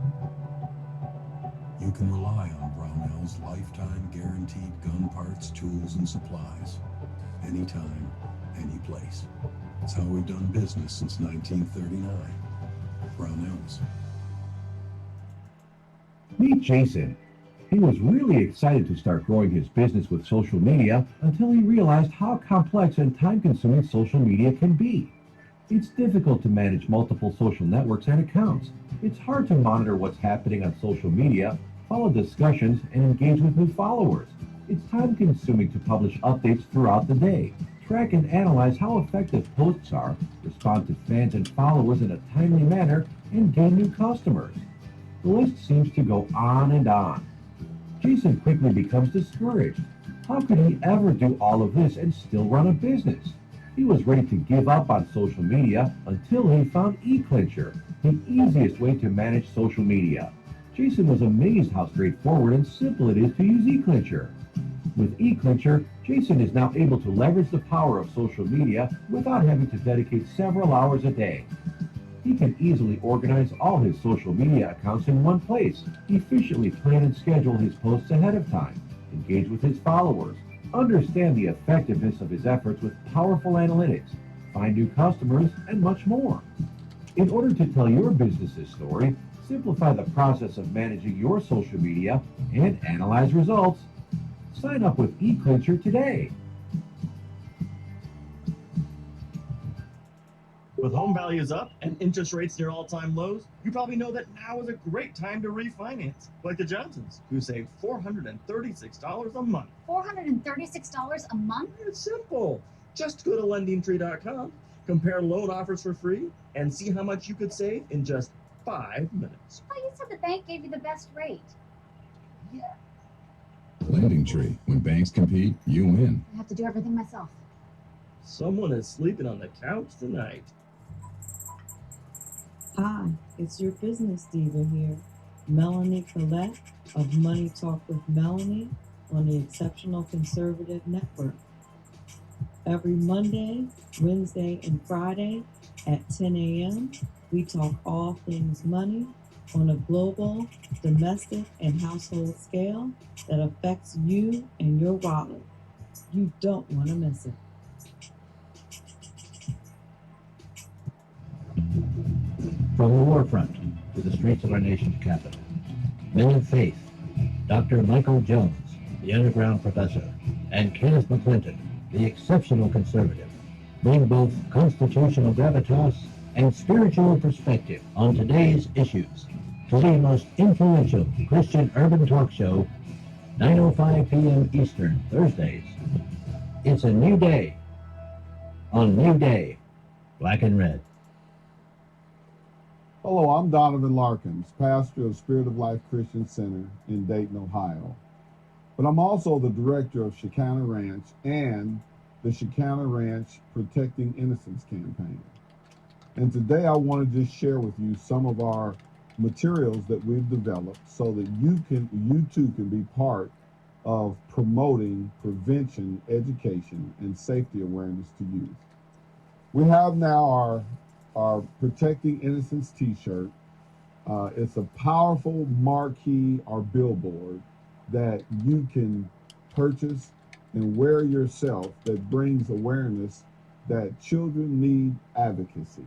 you can rely on Brownell's lifetime guaranteed gun parts, tools, and supplies. Anytime, any place. It's how we've done business since 1939. Brownell's. Meet Jason. He was really excited to start growing his business with social media until he realized how complex and time-consuming social media can be. It's difficult to manage multiple social networks and accounts. It's hard to monitor what's happening on social media, follow discussions, and engage with new followers. It's time-consuming to publish updates throughout the day, track and analyze how effective posts are, respond to fans and followers in a timely manner, and gain new customers. The list seems to go on and on. Jason quickly becomes discouraged. How could he ever do all of this and still run a business? He was ready to give up on social media until he found eClincher, the easiest way to manage social media. Jason was amazed how straightforward and simple it is to use eClincher. With eClincher, Jason is now able to leverage the power of social media without having to dedicate several hours a day. He can easily organize all his social media accounts in one place, efficiently plan and schedule his posts ahead of time, engage with his followers, understand the effectiveness of his efforts with powerful analytics, find new customers, and much more. In order to tell your business's story, simplify the process of managing your social media, and analyze results, sign up with eClincher today. With home values up and interest rates near all-time lows, you probably know that now is a great time to refinance, like the Johnsons, who save $436 a month. $436 a month? It's simple. Just go to lendingtree.com, compare loan offers for free, and see how much you could save in just 5 minutes. Oh, you said the bank gave you the best rate. Lending Tree. When banks compete, you win. I have to do everything myself. Someone is sleeping on the couch tonight. Hi, it's your business diva here, Melanie Collette of Money Talk with Melanie on the Exceptional Conservative Network. Every Monday, Wednesday, and Friday at 10 a.m., we talk all things money on a global, domestic, and household scale that affects you and your wallet. You don't want to miss it. From the war front to the streets of our nation's capital, men of faith, Dr. Michael Jones, the underground professor, and Kenneth McClinton, the exceptional conservative, bring both constitutional gravitas and spiritual perspective on today's issues to the most influential Christian urban talk show, 9:05 p.m. Eastern, Thursdays. It's a new day on New Day, Black and Red. Hello, I'm Donovan Larkins, pastor of Spirit of Life Christian Center in Dayton, Ohio. But I'm also the director of Shekinah Ranch and the Shekinah Ranch Protecting Innocence campaign. And today I want to just share with you some of our materials that we've developed so that you too can be part of promoting prevention, education, and safety awareness to youth. We have now our Protecting Innocence t-shirt. It's a powerful marquee or billboard that you can purchase and wear yourself that brings awareness that children need advocacy.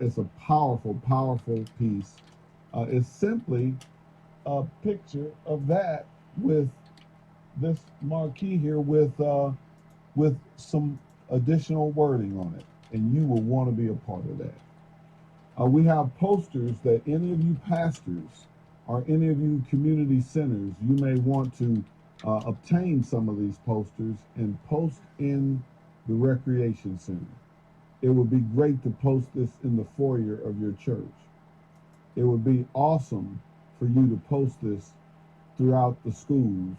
It's a powerful, powerful piece. It's simply a picture of that with this marquee here with some additional wording on it. And you will want to be a part of that. We have posters that any of you pastors or any of you community centers, you may want to obtain some of these posters and post in the recreation center. It would be great to post this in the foyer of your church. It would be awesome for you to post this throughout the schools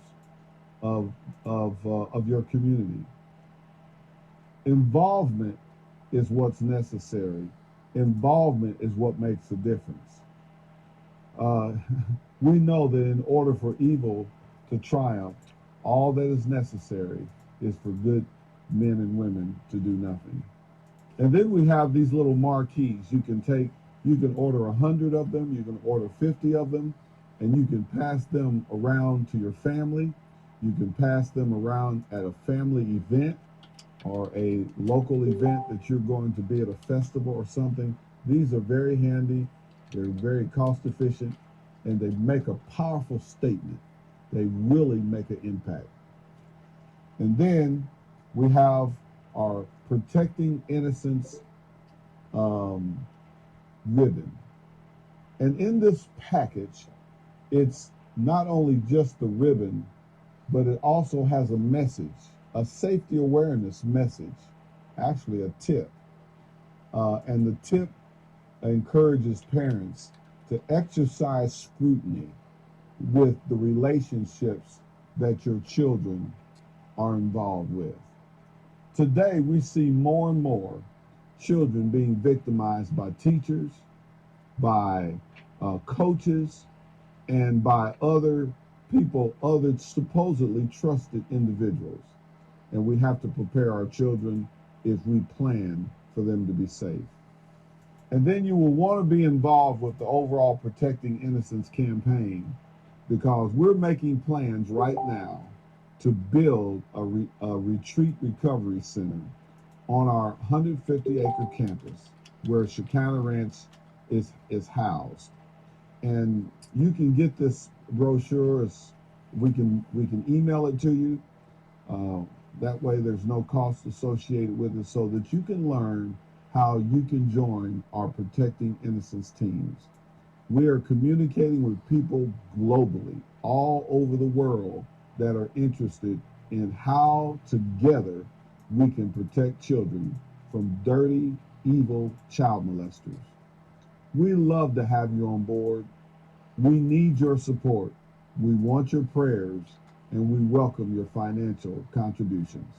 of your community. Involvement is what's necessary. Involvement is what makes a difference. We know that in order for evil to triumph, all that is necessary is for good men and women to do nothing. And then we have these little marquees. You can order 100 of them, you can order 50 of them, and you can pass them around to your family. You can pass them around at a family event or a local event that you're going to be at a festival or something. These are very handy, they're very cost efficient, and they make a powerful statement. They really make an impact. And then we have our Protecting Innocence ribbon. And in this package, it's not only just the ribbon, but it also has a message, a safety awareness message, actually a tip. And the tip encourages parents to exercise scrutiny with the relationships that your children are involved with. Today, we see more and more children being victimized by teachers, by coaches, and by other people, other supposedly trusted individuals. And we have to prepare our children if we plan for them to be safe. And then you will want to be involved with the overall Protecting Innocence campaign, because we're making plans right now to build a retreat recovery center on our 150-acre campus where Shekinah Ranch is housed. And you can get this brochure. We can email it to you. That way there's no cost associated with it, so that you can learn how you can join our Protecting Innocence teams. We are communicating with people globally, all over the world, that are interested in how together we can protect children from dirty, evil child molesters. We love to have you on board. We need your support. We want your prayers, and we welcome your financial contributions.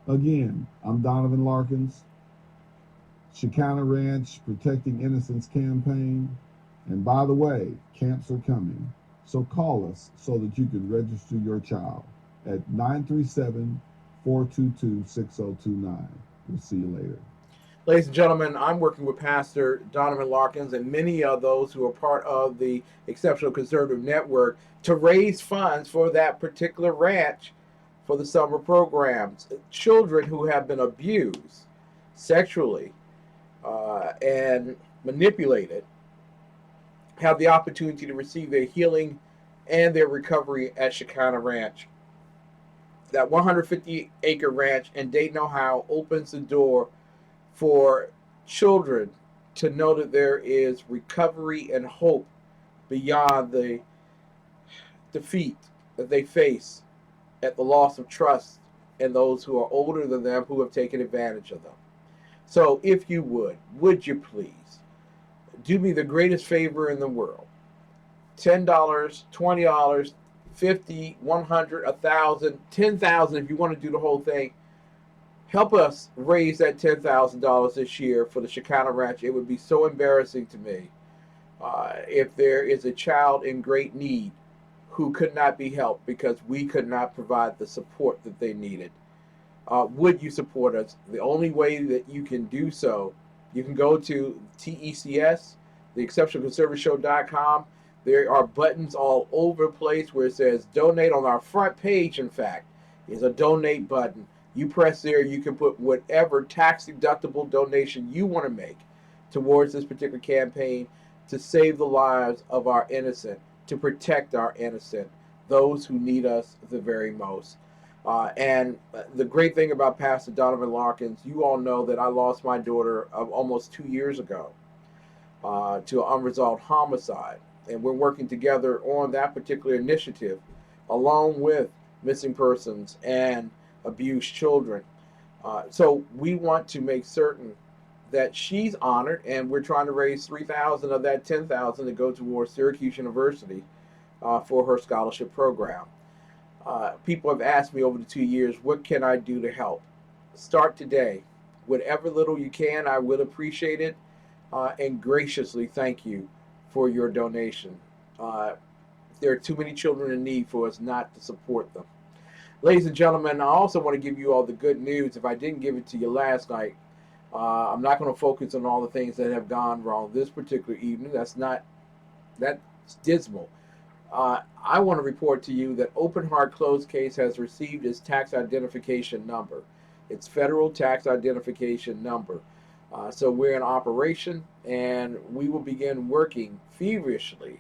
Again, I'm Donovan Larkins, Shekinah Ranch Protecting Innocence Campaign. And by the way, camps are coming. So call us so that you can register your child at 937-422-6029. We'll see you later. Ladies and gentlemen, I'm working with Pastor Donovan Larkins and many of those who are part of the Exceptional Conservative Network to raise funds for that particular ranch for the summer programs. Children who have been abused sexually and manipulated have the opportunity to receive their healing and their recovery at Shekinah Ranch. That 150-acre ranch in Dayton, Ohio opens the door for children to know that there is recovery and hope beyond the defeat that they face at the loss of trust in those who are older than them who have taken advantage of them. So if you would you please do me the greatest favor in the world? $10, $20, $50, $100, $1,000, $10,000 if you want to do the whole thing. Help us raise that $10,000 this year for the Shekinah Ranch. It would be so embarrassing to me if there is a child in great need who could not be helped because we could not provide the support that they needed. Would you support us? The only way that you can do so, you can go to TECS, theexceptionalconservativeshow.com. There are buttons all over the place where it says donate. On our front page, in fact, is a donate button. You press there, you can put whatever tax-deductible donation you want to make towards this particular campaign to save the lives of our innocent, to protect our innocent, those who need us the very most. And the great thing about Pastor Donovan Larkins, you all know that I lost my daughter almost 2 years ago to an unresolved homicide. And we're working together on that particular initiative along with missing persons and abused children. So we want to make certain that she's honored, and we're trying to raise $3,000 of that $10,000 to go towards Syracuse University for her scholarship program. People have asked me over the 2 years, what can I do to help? Start today. Whatever little you can, I will appreciate it, and graciously thank you for your donation. There are too many children in need for us not to support them. Ladies and gentlemen, I also want to give you all the good news. If I didn't give it to you last night, I'm not going to focus on all the things that have gone wrong this particular evening. That's dismal. I want to report to you that Open Heart Closed Case has received its tax identification number, its federal tax identification number. So we're in operation, and we will begin working feverishly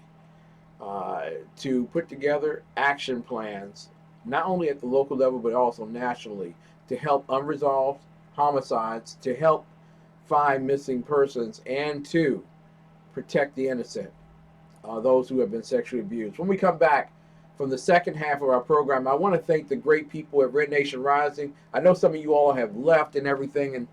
to put together action plans, not only at the local level, but also nationally, to help unresolved homicides, to help find missing persons, and to protect the innocent, those who have been sexually abused. When we come back from the second half of our program, I want to thank the great people at Red Nation Rising. I know some of you all have left and everything, and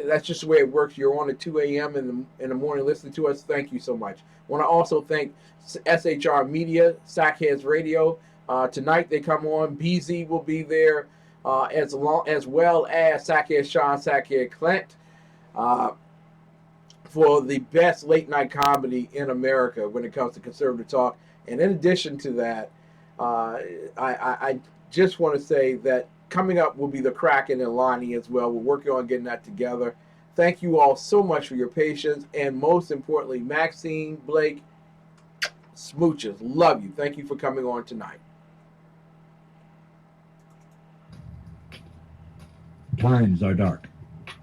that's just the way it works. You're on at 2 a.m. in the morning listening to us. Thank you so much. I want to also thank SHR Media, Sackheads Radio. Tonight they come on. BZ will be there, as well as Sackhead Sean, Sackhead Clint. for the best late night comedy in America when it comes to conservative talk. And in addition to that, I just want to say that coming up will be the Kraken and Lonnie as well. We're working on getting that together. Thank you all so much for your patience. And most importantly, Maxine, Blake, smooches. Love you. Thank you for coming on tonight. Times are dark.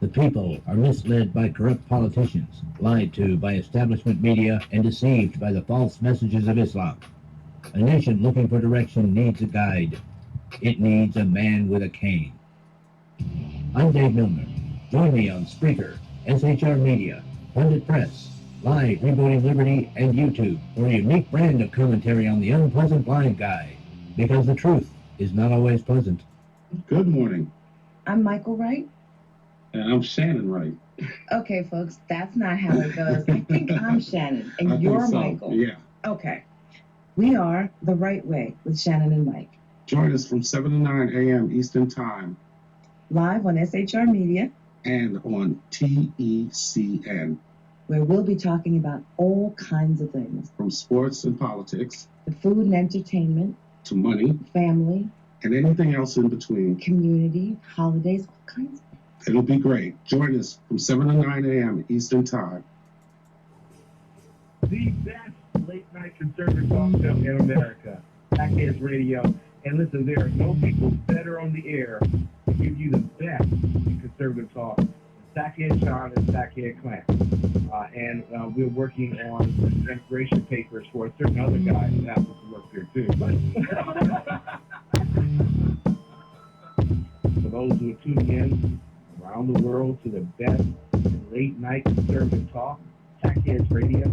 The people are misled by corrupt politicians, lied to by establishment media, and deceived by the false messages of Islam. A nation looking for direction needs a guide. It needs a man with a cane. I'm Dave Milner. Join me on Spreaker, SHR Media, Pundit Press, Live Rebooting Liberty, and YouTube for a unique brand of commentary on the unpleasant blind guy. Because the truth is not always pleasant. Good morning. I'm Michael Wright. And I'm Shannon Wright. Okay, folks, that's not how it goes. I think I'm Shannon, and you're Michael. Yeah. Okay. We are The Right Way with Shannon and Mike. Join us from 7 to 9 a.m. Eastern Time. Live on SHR Media. And on TECN. Where we'll be talking about all kinds of things. From sports and politics. To food and entertainment. To money. Family. And anything else in between. Community, holidays, all kinds of things. It'll be great. Join us from 7 to 9 a.m. Eastern Time. The best late-night conservative talk show in America, TECN Radio. And listen, there are no people better on the air to give you the best in conservative talk. TECN Sean and TECN Clan. And we're working on some integration papers for a certain other guy who happens to work here too. But for those who are tuning in around the world to the best late-night conservative talk, TECN Radio.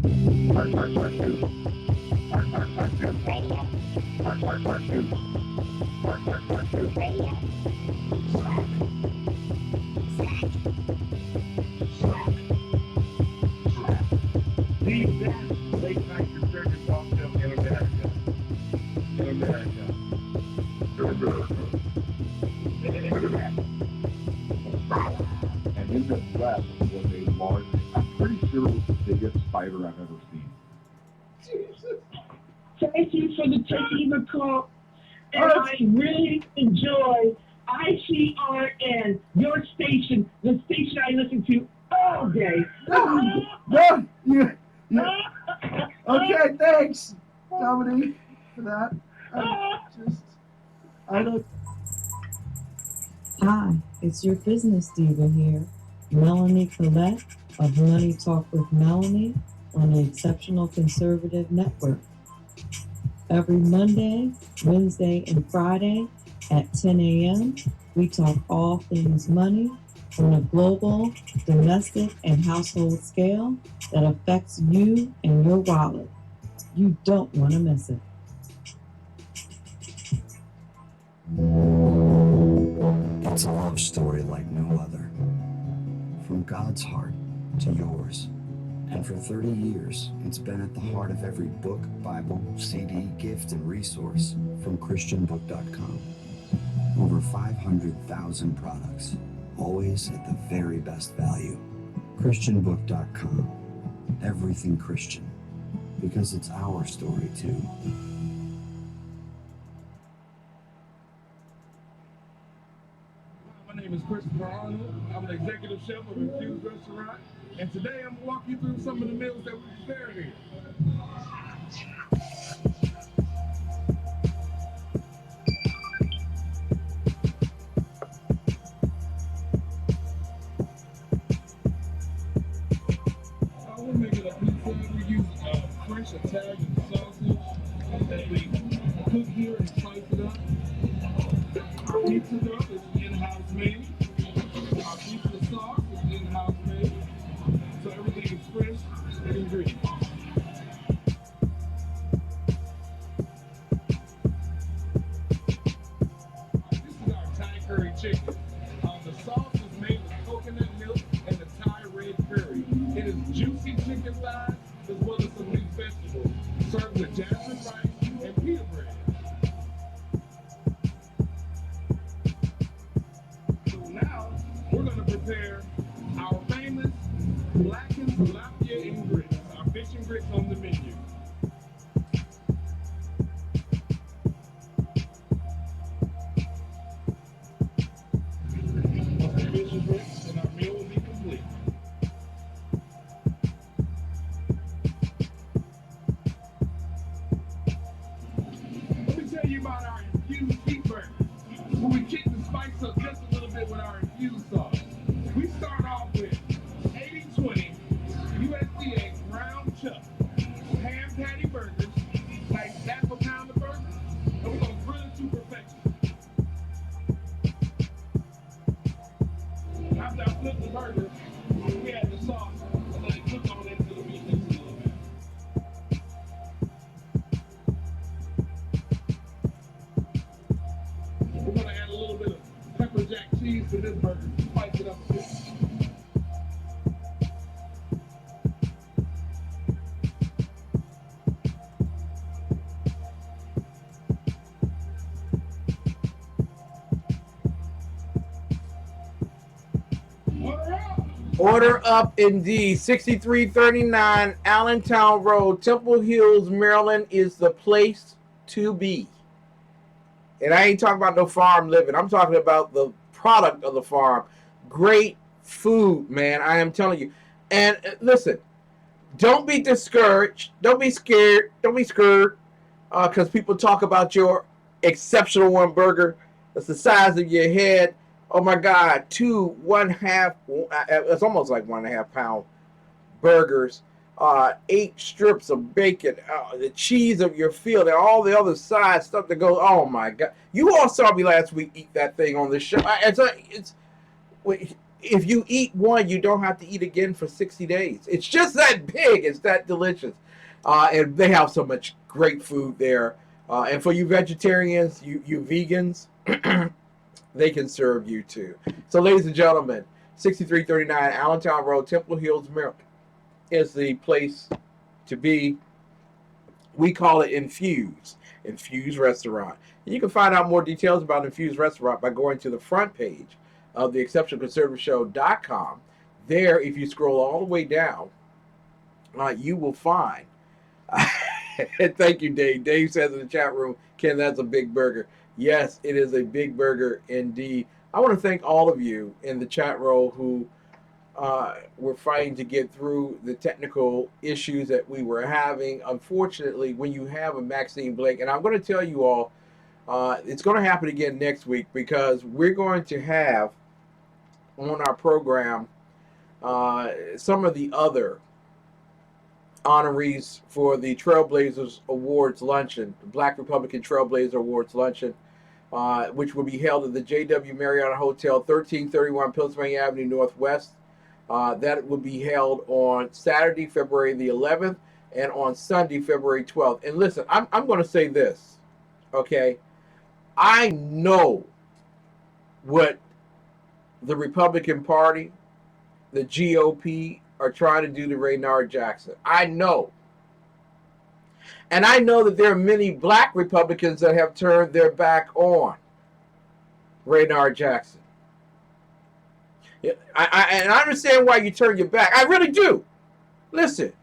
The best late-night conservative talk show in America. In America. And in this web was a large, I'm pretty sure it was the biggest spider I've ever seen. Jesus. Thank you for the taking the call. And I really enjoy ICRN, your station, the station I listen to all day. Okay, thanks, Dominique, for that. I don't. Hi, it's your business diva here, Melanie Collette of Money Talk with Melanie on the Exceptional Conservative Network. Every Monday, Wednesday, and Friday at 10 a.m., we talk all things money on a global, domestic, and household scale that affects you and your wallet. You don't want to miss it. It's a love story like no other. From God's heart to yours. And for 30 years, it's been at the heart of every book, Bible, CD, gift, and resource from ChristianBook.com. Over 500,000 products, always at the very best value. ChristianBook.com. Everything Christian. Because it's our story, too. My name is Christopher Arnold. I'm an executive chef of Infused Restaurant, and today I'm going to walk you through some of the meals that we prepare here. We're making a pizza. We use French Italian sausage that we cook here and slice it up. Our pizza dough is in-house made. Our pizza sauce is in-house made. So everything is fresh and ingredients. This is our Thai curry chicken. The sauce is made with coconut milk and the Thai red curry. It is juicy chicken thighs as well as some mixed vegetables, served with jasmine rice and pita bread. So now we're going to prepare our famous blackened tilapia grits on the menu. Delicious grits, and our meal will be complete. Let me tell you about our infused beef burger. When we kick the spice up just a little bit with our infused sauce. We start off with 80-20 USDA ground chuck ham patty burgers, like half a pound of burgers, and we're gonna grill it to perfection. After I flip the burger, we add the sauce and let it cook on into the meat just a little bit. We're gonna add a little bit of pepper jack cheese to this burger to spice it up a bit. Order up indeed. 6339 Allentown Road, Temple Hills, Maryland is the place to be. And I ain't talking about no farm living. I'm talking about the product of the farm. Great food, man. I am telling you. And listen, don't be discouraged. Don't be scared. Don't be scared because people talk about your exceptional one burger. That's the size of your head. Oh my God, 2 1/2, it's almost like 1.5 pound burgers, 8 strips of bacon, the cheese of your field, and all the other side stuff that goes. Oh my God, you all saw me last week eat that thing on the show. If you eat one, you don't have to eat again for 60 days. It's just that big. It's that delicious, and they have so much great food there. And for you vegetarians, you vegans. They can serve you too. So, ladies and gentlemen, 6339 Allentown Road, Temple Hills, Maryland is the place to be. We call it Infuse Restaurant. And you can find out more details about Infuse Restaurant by going to the front page of the exceptionalconservativeshow.com. There, if you scroll all the way down, you will find. Thank you, Dave. Dave says in the chat room, Ken, that's a big burger. Yes, it is a big burger indeed. I want to thank all of you in the chat row who were fighting to get through the technical issues that we were having. Unfortunately, when you have a Maxine Blake, and I'm going to tell you all, it's going to happen again next week because we're going to have on our program some of the other honorees for the Trailblazers Awards Luncheon, the Black Republican Trailblazer Awards Luncheon, which will be held at the JW Marriott Hotel, 1331 Pennsylvania Avenue Northwest. That will be held on Saturday, February the 11th, and on Sunday, February 12th. And listen, I'm going to say this, okay? I know what the Republican Party, the GOP, are trying to do to Raynard Jackson. I know. And I know that there are many black Republicans that have turned their back on Raynard Jackson. I understand why you turn your back. I really do. Listen,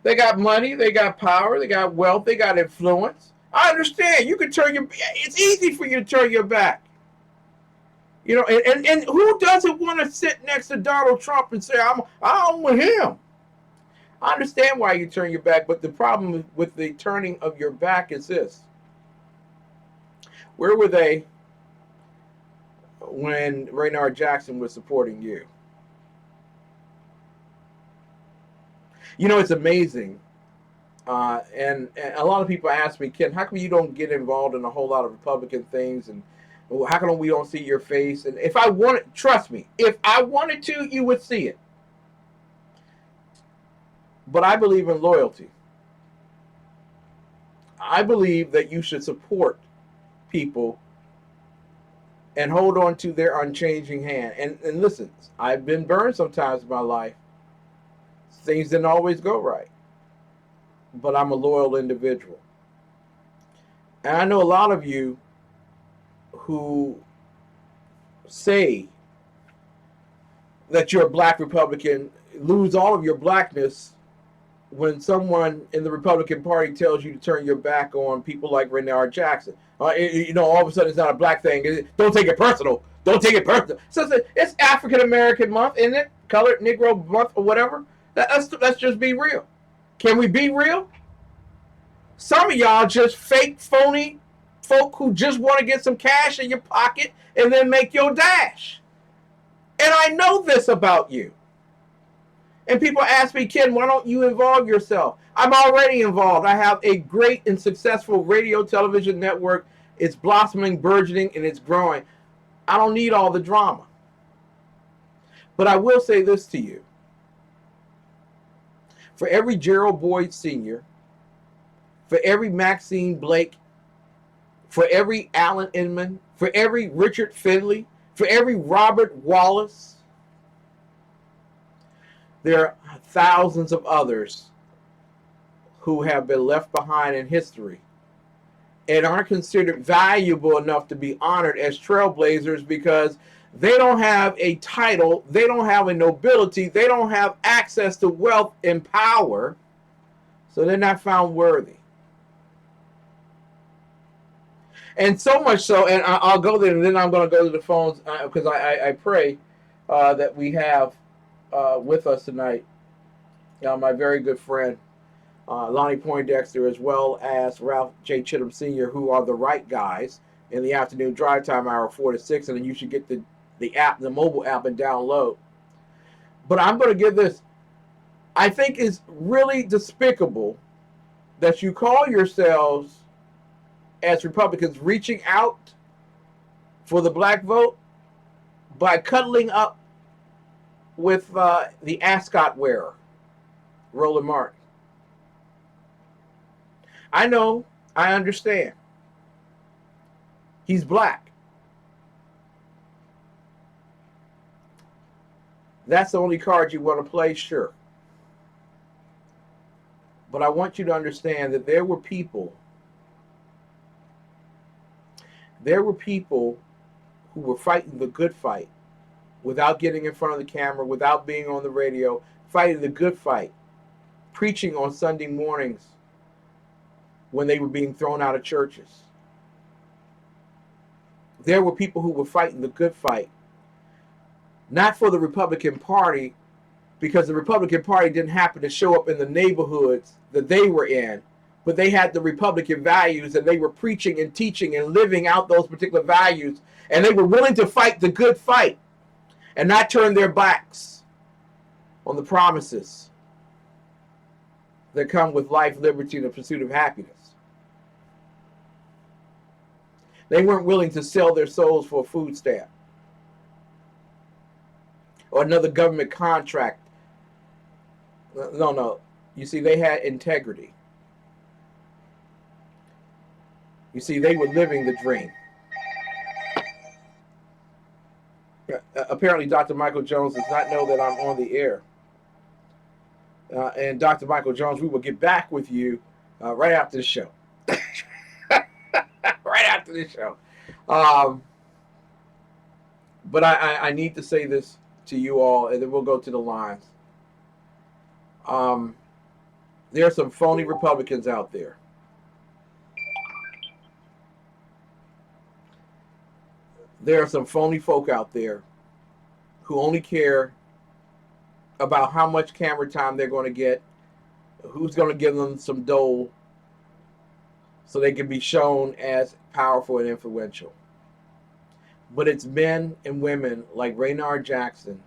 they got money, they got power, they got wealth, they got influence. I understand. You can turn your. It's easy for you to turn your back. You know, and who doesn't want to sit next to Donald Trump and say, I'm with him? I understand why you turn your back, but the problem with the turning of your back is this. Where were they when Raynard Jackson was supporting you? You know, it's amazing. And a lot of people ask me, Ken, how come you don't get involved in a whole lot of Republican things? And how come we don't see your face? And if I wanted, trust me, if I wanted to, you would see it. But I believe in loyalty. I believe that you should support people and hold on to their unchanging hand. And listen, I've been burned sometimes in my life. Things didn't always go right. But I'm a loyal individual. And I know a lot of you who say that you're a black Republican lose all of your blackness when someone in the Republican Party tells you to turn your back on people like Renard Jackson. All of a sudden it's not a black thing. Don't take it personal. Don't take it personal. So it's African American month, isn't it? Colored Negro month or whatever. Let's just be real. Can we be real? Some of y'all just fake, phony folk who just want to get some cash in your pocket and then make your dash. And I know this about you. And people ask me, Ken, why don't you involve yourself? I'm already involved. I have a great and successful radio television network. It's blossoming, burgeoning, and it's growing. I don't need all the drama. But I will say this to you. For every Gerald Boyd Sr., for every Maxine Blake, for every Alan Inman, for every Richard Finley, for every Robert Wallace, there are thousands of others who have been left behind in history and aren't considered valuable enough to be honored as trailblazers because they don't have a title, they don't have a nobility, they don't have access to wealth and power, so they're not found worthy. And so much so, and I'll go there, and then I'm going to go to the phones because I pray that we have with us tonight my very good friend Lonnie Poindexter, as well as Ralph J. Chittams Sr., who are the right guys in the afternoon drive time hour 4 to 6, and then you should get the app, the mobile app, and download. But I'm going to give this. I think it's really despicable that you call yourselves as Republicans reaching out for the black vote by cuddling up with the ascot wearer, Roland Martin. I know, I understand. He's black. That's the only card you want to play, sure. But I want you to understand that there were people who were fighting the good fight without getting in front of the camera, without being on the radio, fighting the good fight, preaching on Sunday mornings when they were being thrown out of churches. There were people who were fighting the good fight, not for the Republican Party, because the Republican Party didn't happen to show up in the neighborhoods that they were in, but they had the Republican values, and they were preaching and teaching and living out those particular values, and they were willing to fight the good fight and not turn their backs on the promises that come with life, liberty, and the pursuit of happiness. They weren't willing to sell their souls for a food stamp or another government contract. No. You see, they had integrity. You see, they were living the dream. Apparently, Dr. Michael Jones does not know that I'm on the air. And Dr. Michael Jones, we will get back with you right after the show. Right after the show. But I need to say this to you all, and then we'll go to the lines. There are some phony Republicans out there. There are some phony folk out there who only care about how much camera time they're going to get, who's going to give them some dole so they can be shown as powerful and influential. But it's men and women like Renard Jackson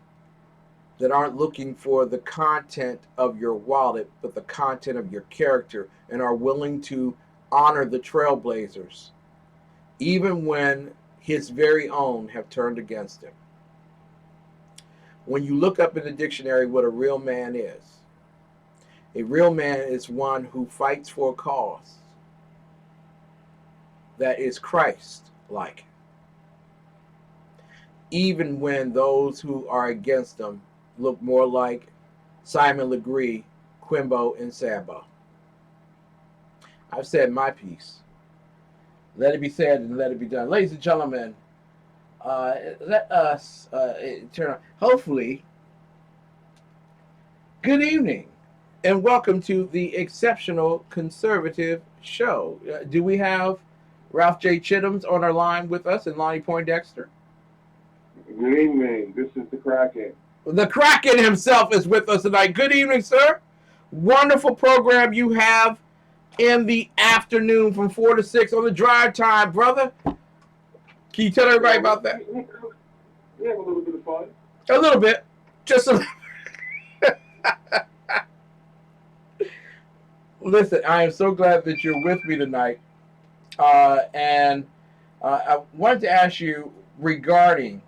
that aren't looking for the content of your wallet, but the content of your character, and are willing to honor the trailblazers, even when his very own have turned against him. When you look up in the dictionary what a real man is, a real man is one who fights for a cause that is Christ-like, even when those who are against them look more like Simon Legree, Quimbo, and Sambo. I've said my piece. Let it be said and let it be done. Ladies and gentlemen, let us turn on. Hopefully, good evening and welcome to the Exceptional Conservative Show. Do we have Ralph J. Chittams on our line with us and Lonnie Poindexter? Good evening. This is the Kraken. The Kraken himself is with us tonight. Good evening, sir. Wonderful program you have in the afternoon from 4 to 6 on the drive time, brother. Can you tell everybody about that? We have a little bit of fun. A little bit. Just a Listen, I am so glad that you're with me tonight. And I wanted to ask you regarding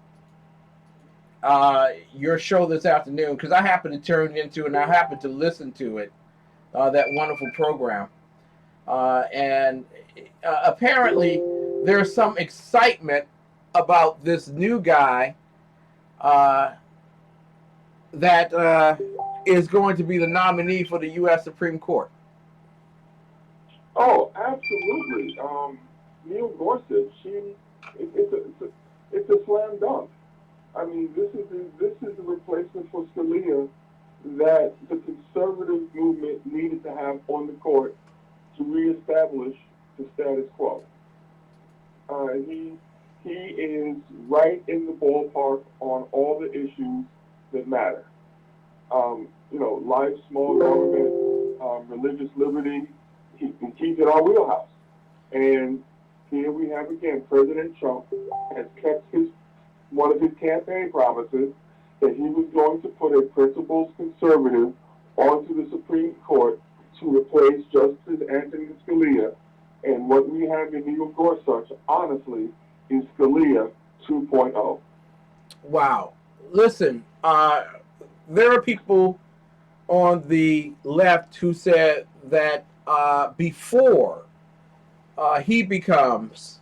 your show this afternoon, because I happened to turn into and I happened to listen to it, that wonderful program. And apparently there's some excitement about this new guy that is going to be the nominee for the U.S. Supreme Court. Oh, absolutely. Neil Gorsuch, it's a slam dunk. I mean, this is the replacement for Scalia that the conservative movement needed to have on the court to reestablish the status quo. He is right in the ballpark on all the issues that matter. Life, small government, religious liberty. He's in our wheelhouse. And here we have again, President Trump has kept one of his campaign promises that he was going to put a principled conservative onto the Supreme Court to replace Justice Anthony Scalia. And what we have in Neil Gorsuch, honestly, is Scalia 2.0. Wow. Listen, there are people on the left who said that before he becomes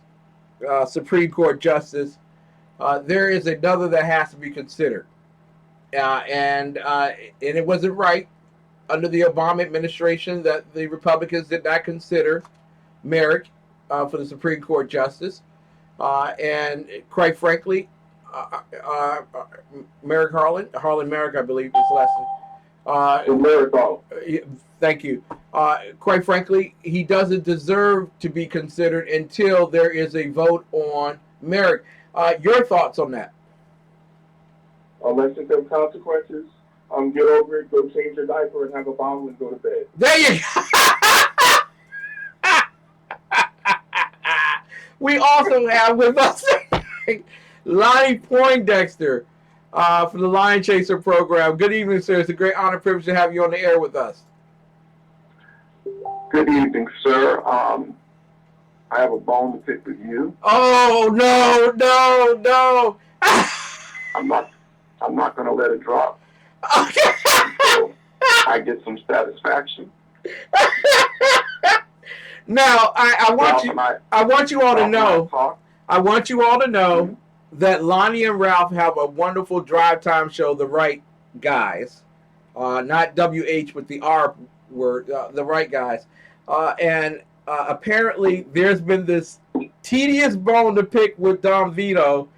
Supreme Court Justice, there is another that has to be considered. And it wasn't right under the Obama administration that the Republicans did not consider Merrick for the Supreme Court Justice. And quite frankly, Merrick Harlan Merrick, I believe is the last name. Merrick Harlan. Thank you. Quite frankly, he doesn't deserve to be considered until there is a vote on Merrick. Your thoughts on that? Unless there's some consequences, get over it, go change your diaper and have a bottle and go to bed. There you go. We also have with us Lonnie Poindexter from the Lion Chaser program. Good evening, sir. It's a great honor and privilege to have you on the air with us. Good evening, sir. I have a bone to pick with you. Oh, no. I'm not going to let it drop. Okay. Until I get some satisfaction. Now, I want you all to know that Lonnie and Ralph have a wonderful drive time show, The Right Guys, not WH with the R word, The Right Guys, and apparently there's been this tedious bone to pick with Dom Vito.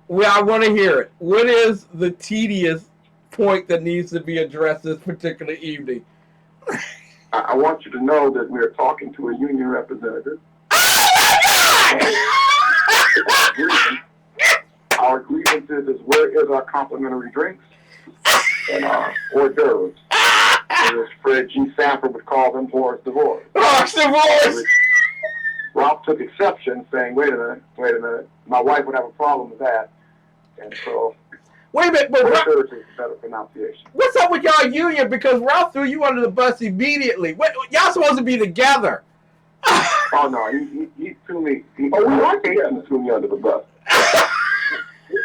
Well, I want to hear it. What is the tedious point that needs to be addressed this particular evening? I want you to know that we're talking to a union representative. Our grievances is where is our complimentary drinks and our hors d'oeuvres. As Fred G. Sanford would call them, hors d'oeuvres. Hors d'oeuvres! Ralph took exception, saying, wait a minute, my wife would have a problem with that. And so, wait a minute, but hors d'oeuvres is a better pronunciation. What's up with y'all union? Because Ralph threw you under the bus immediately. Y'all supposed to be together. Oh, no, he threw me. We threw me under the bus.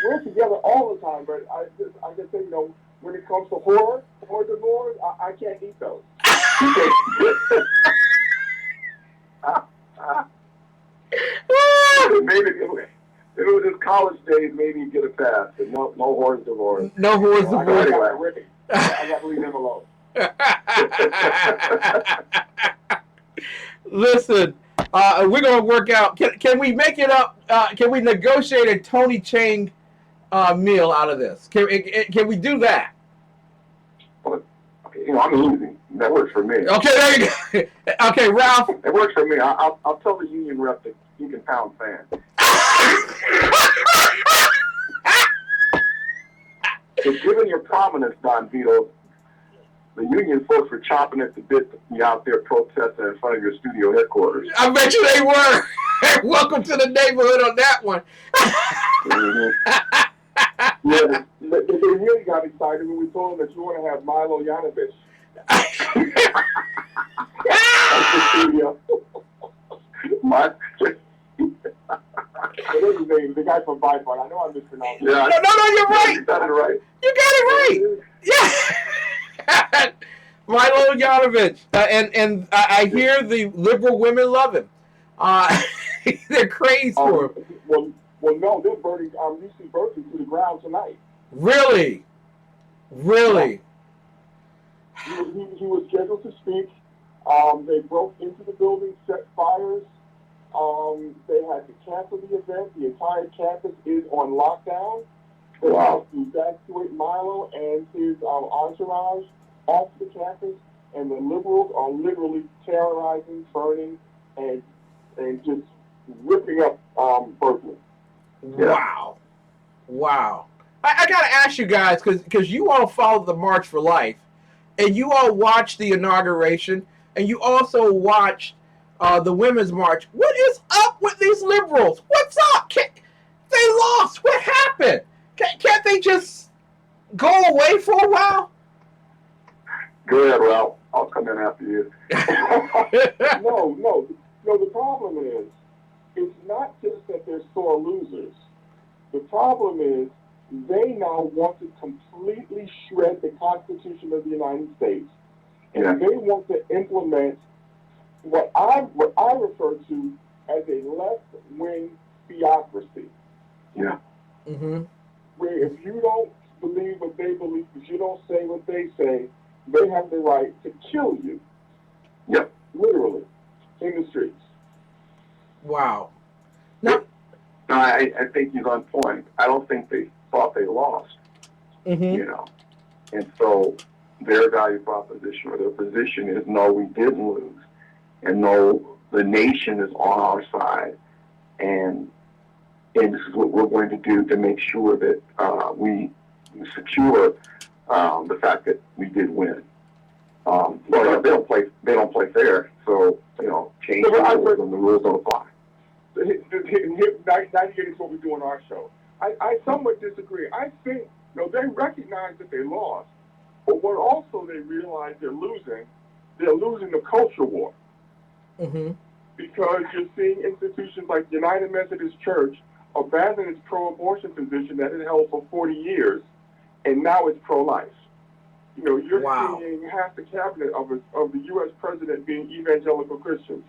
We're together all the time, but I just think, when it comes to hors d'oeuvres, I can't eat those. Maybe if it was his college days, maybe he'd get a pass, but no hors d'oeuvres. No hors d'oeuvres. I got to leave him alone. Listen, we're going to work out. Can we make it up? Can we negotiate a Tony Chang meal out of this? Can we do that? Okay, I'm easy. That works for me. Okay, there you go. Okay, Ralph. It works for me. I'll tell the union rep that he can pound sand. So given your prominence, Don Vito, the union folks were chopping at the bit to be out there protesting in front of your studio headquarters. I bet you they were. Welcome to the neighborhood on that one. Yeah, they really got excited when we told them that you want to have Milo Yanovich. What is his name? The guy from Bifart. I know I'm mispronouncing. Yeah. No, you're right. You got it right. You got it right. Yeah. Milo Yanovich. And I hear the liberal women love him. They're crazy for him. Well, no, they're burning UC Berkeley to the ground tonight. Really? Really? Yeah. He was scheduled to speak. They broke into the building, set fires. They had to cancel the event. The entire campus is on lockdown. They have to evacuate Milo and his entourage off the campus, and the liberals are literally terrorizing, burning, and just ripping up Berkeley. Wow. Wow. I got to ask you guys, because you all followed the March for Life, and you all watched the inauguration, and you also watched the Women's March. What is up with these liberals? What's up? They lost. What happened? Can't they just go away for a while? Go ahead, Ralph. I'll come in after you. No. The problem is, it's not just that they're sore losers. The problem is, they now want to completely shred the Constitution of the United States, and they want to implement what I refer to as a left-wing theocracy. Yeah. Mm-hmm. Where if you don't believe what they believe, if you don't say what they say, they have the right to kill you. Yep. Literally. In the streets. Wow. No, I think he's on point. I don't think they thought they lost. Mm-hmm. And so their value proposition or their position is, no, we didn't lose. And no, the nation is on our side. And this is what we're going to do to make sure that we secure the fact that we did win. But they don't play fair. So, change the rules and the rules don't apply. Now you get into what we do on our show. I somewhat disagree. I think, they recognize that they lost, but what also they realize they're losing the culture war. Mm-hmm. Because you're seeing institutions like United Methodist Church abandon its pro-abortion position that it held for 40 years, and now it's pro-life. You're seeing half the cabinet of the U.S. president being evangelical Christians.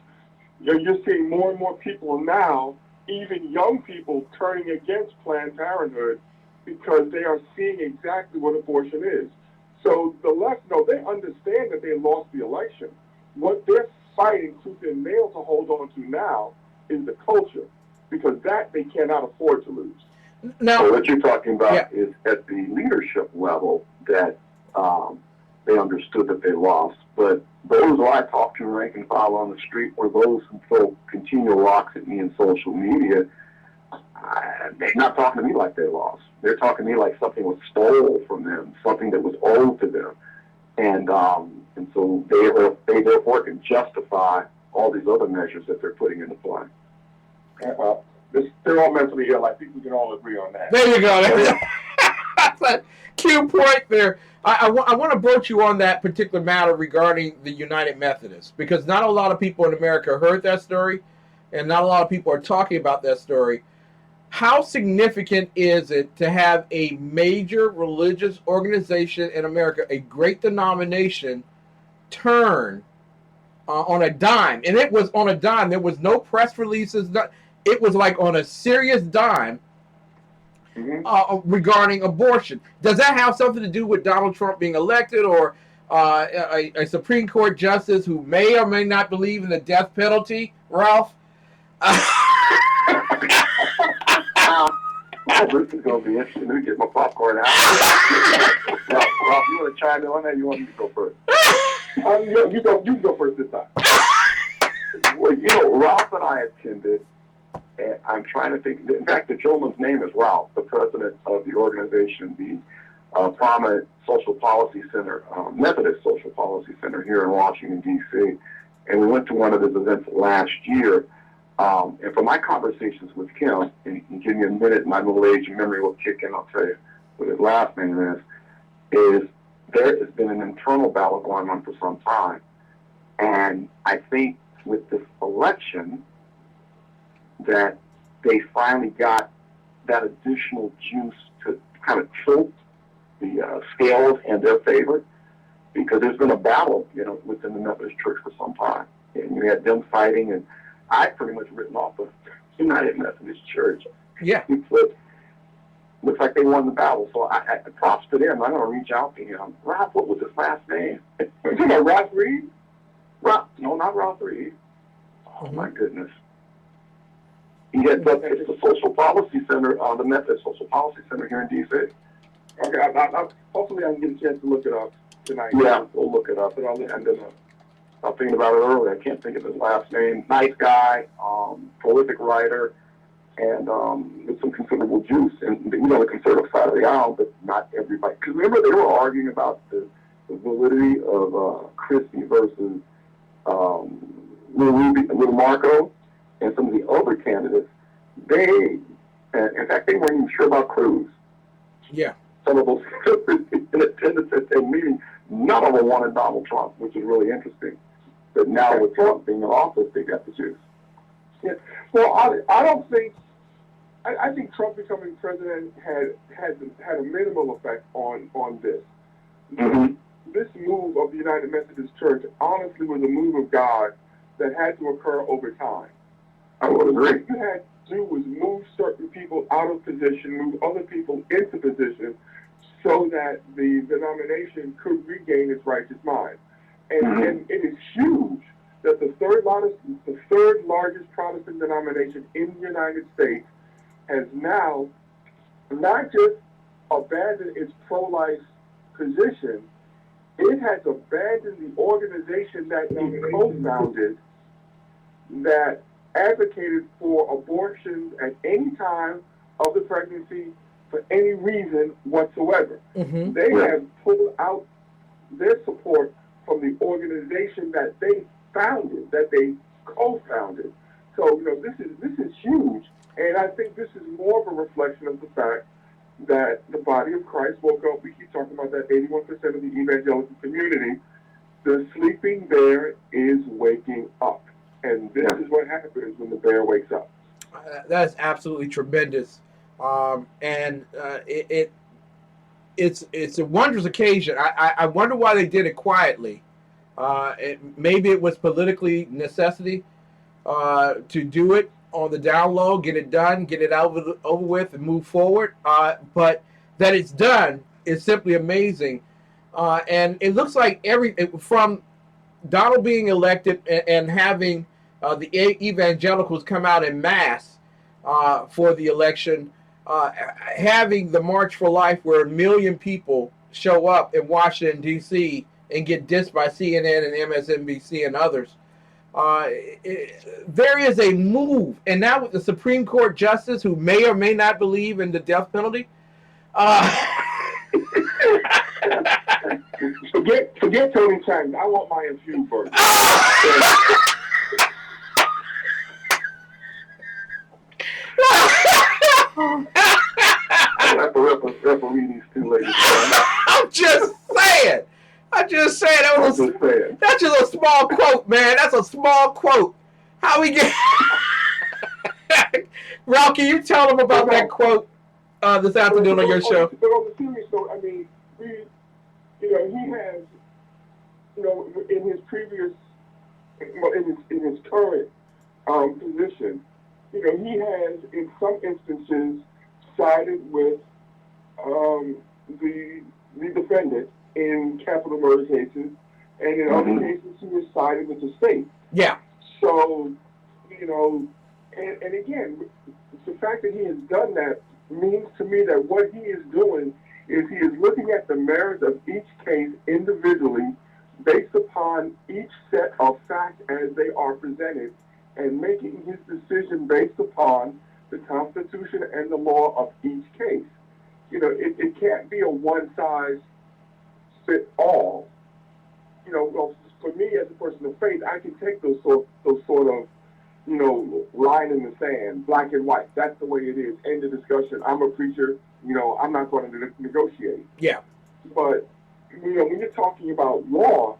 You're seeing more and more people now, even young people, turning against Planned Parenthood because they are seeing exactly what abortion is. So the left, they understand that they lost the election. What they're fighting tooth and nail to hold on to now is the culture, because that they cannot afford to lose. Now, so what you're talking about is at the leadership level that they understood that they lost. But those who I talk to rank and file on the street, or those who throw continual rocks at me in social media, they're not talking to me like they lost. They're talking to me like something was stolen from them, something that was owed to them. And so they therefore can justify all these other measures that they're putting into play. Well, they're all mentally ill. I think we can all agree on that. There you go. That's a key point there. I want to broach you on that particular matter regarding the United Methodists, because not a lot of people in America heard that story, and not a lot of people are talking about that story. How significant is it to have a major religious organization in America, a great denomination, turn on a dime? And it was on a dime. There was no press releases. It was like on a serious dime regarding abortion. Does that have something to do with Donald Trump being elected, or a Supreme Court justice who may or may not believe in the death penalty, Ralph? This is going to be interesting. Let me get my popcorn out. Ralph, you want to chime in on that? You want me to go first? You go first this time. Well, Ralph and I attended, and I'm trying to think. In fact, the gentleman's name is Ralph, the president of the organization, the prominent Social Policy Center, Methodist Social Policy Center here in Washington, D.C. And we went to one of his events last year. And from my conversations with Kim, and give me a minute, my middle age and memory will kick in, I'll tell you what his last name is there has been an internal battle going on for some time. And I think with this election that they finally got that additional juice to kind of tilt the scales in their favor, because there's been a battle, within the Methodist Church for some time. And you had them fighting, and I pretty much written off the United Methodist Church. Yeah. But looks like they won the battle. So I props to them. I'm going to reach out to him. Ralph, what was his last name? Ralph Reed? No, not Ralph Reed. Oh, my goodness. He heads up at the Social Policy Center, the Methodist Social Policy Center here in D.C. Okay, hopefully I can get a chance to look it up tonight. Yeah, we'll look it up. And I'm thinking about it earlier. I can't think of his last name. Nice guy, prolific writer, and with some considerable juice. And, the conservative side of the aisle, but not everybody. Because remember, they were arguing about the validity of Christie versus Little Marco and some of the other candidates. In fact, they weren't even sure about Cruz. Yeah. Some of those in attendance at their meeting, none of them wanted Donald Trump, which is really interesting. But now with Trump being in office, they got the juice. Yeah. Well, I don't think. I think Trump becoming president had a minimal effect on this. Mm-hmm. This move of the United Methodist Church honestly was a move of God that had to occur over time. I would agree. What you had to do was move certain people out of position, move other people into position, so that the denomination could regain its righteous mind. And it is huge that the third largest Protestant denomination in the United States has now not just abandoned its pro-life position, it has abandoned the organization that he co-founded that advocated for abortions at any time of the pregnancy for any reason whatsoever. Mm-hmm. They have pulled out their support from the organization that they founded, that they co-founded. So, this is huge. And I think this is more of a reflection of the fact that the body of Christ woke up. We keep talking about that 81% of the evangelical community. The sleeping bear is waking up. And this is what happens when the bear wakes up. That is absolutely tremendous. It's a wondrous occasion. I wonder why they did it quietly. Maybe it was politically necessity to do it on the down low, get it done, get it over with, and move forward. But that it's done is simply amazing. And it looks like from Donald being elected and having the evangelicals come out en masse for the election, having the March for Life where 1 million people show up in Washington, D.C. and get dissed by CNN and MSNBC and others. There is a move. And now with the Supreme Court justice who may or may not believe in the death penalty. Forget Tony Chang. I want my infused version. I have to referee these two ladies. I'm just saying. That's just a small quote, man. That's a small quote. How we get? Ralph, can you tell them about that quote this afternoon on your show? But on the serious note, I mean, he has, in his previous, in his current position, he has in some instances sided with the defendant in capital murder cases, and in other cases he has sided with the state. Yeah. So, and again, the fact that he has done that means to me that what he is doing is he is looking at the merits of each case individually based upon each set of facts as they are presented and making his decision based upon the Constitution and the law of each case. You know, it can't be a one-size-fits-all. You know, well, for me as a person of faith, I can take those sort of, you know, line in the sand, black and white. That's the way it is. End of discussion. I'm a preacher. You know, I'm not going to negotiate. Yeah. But, you know, when you're talking about law,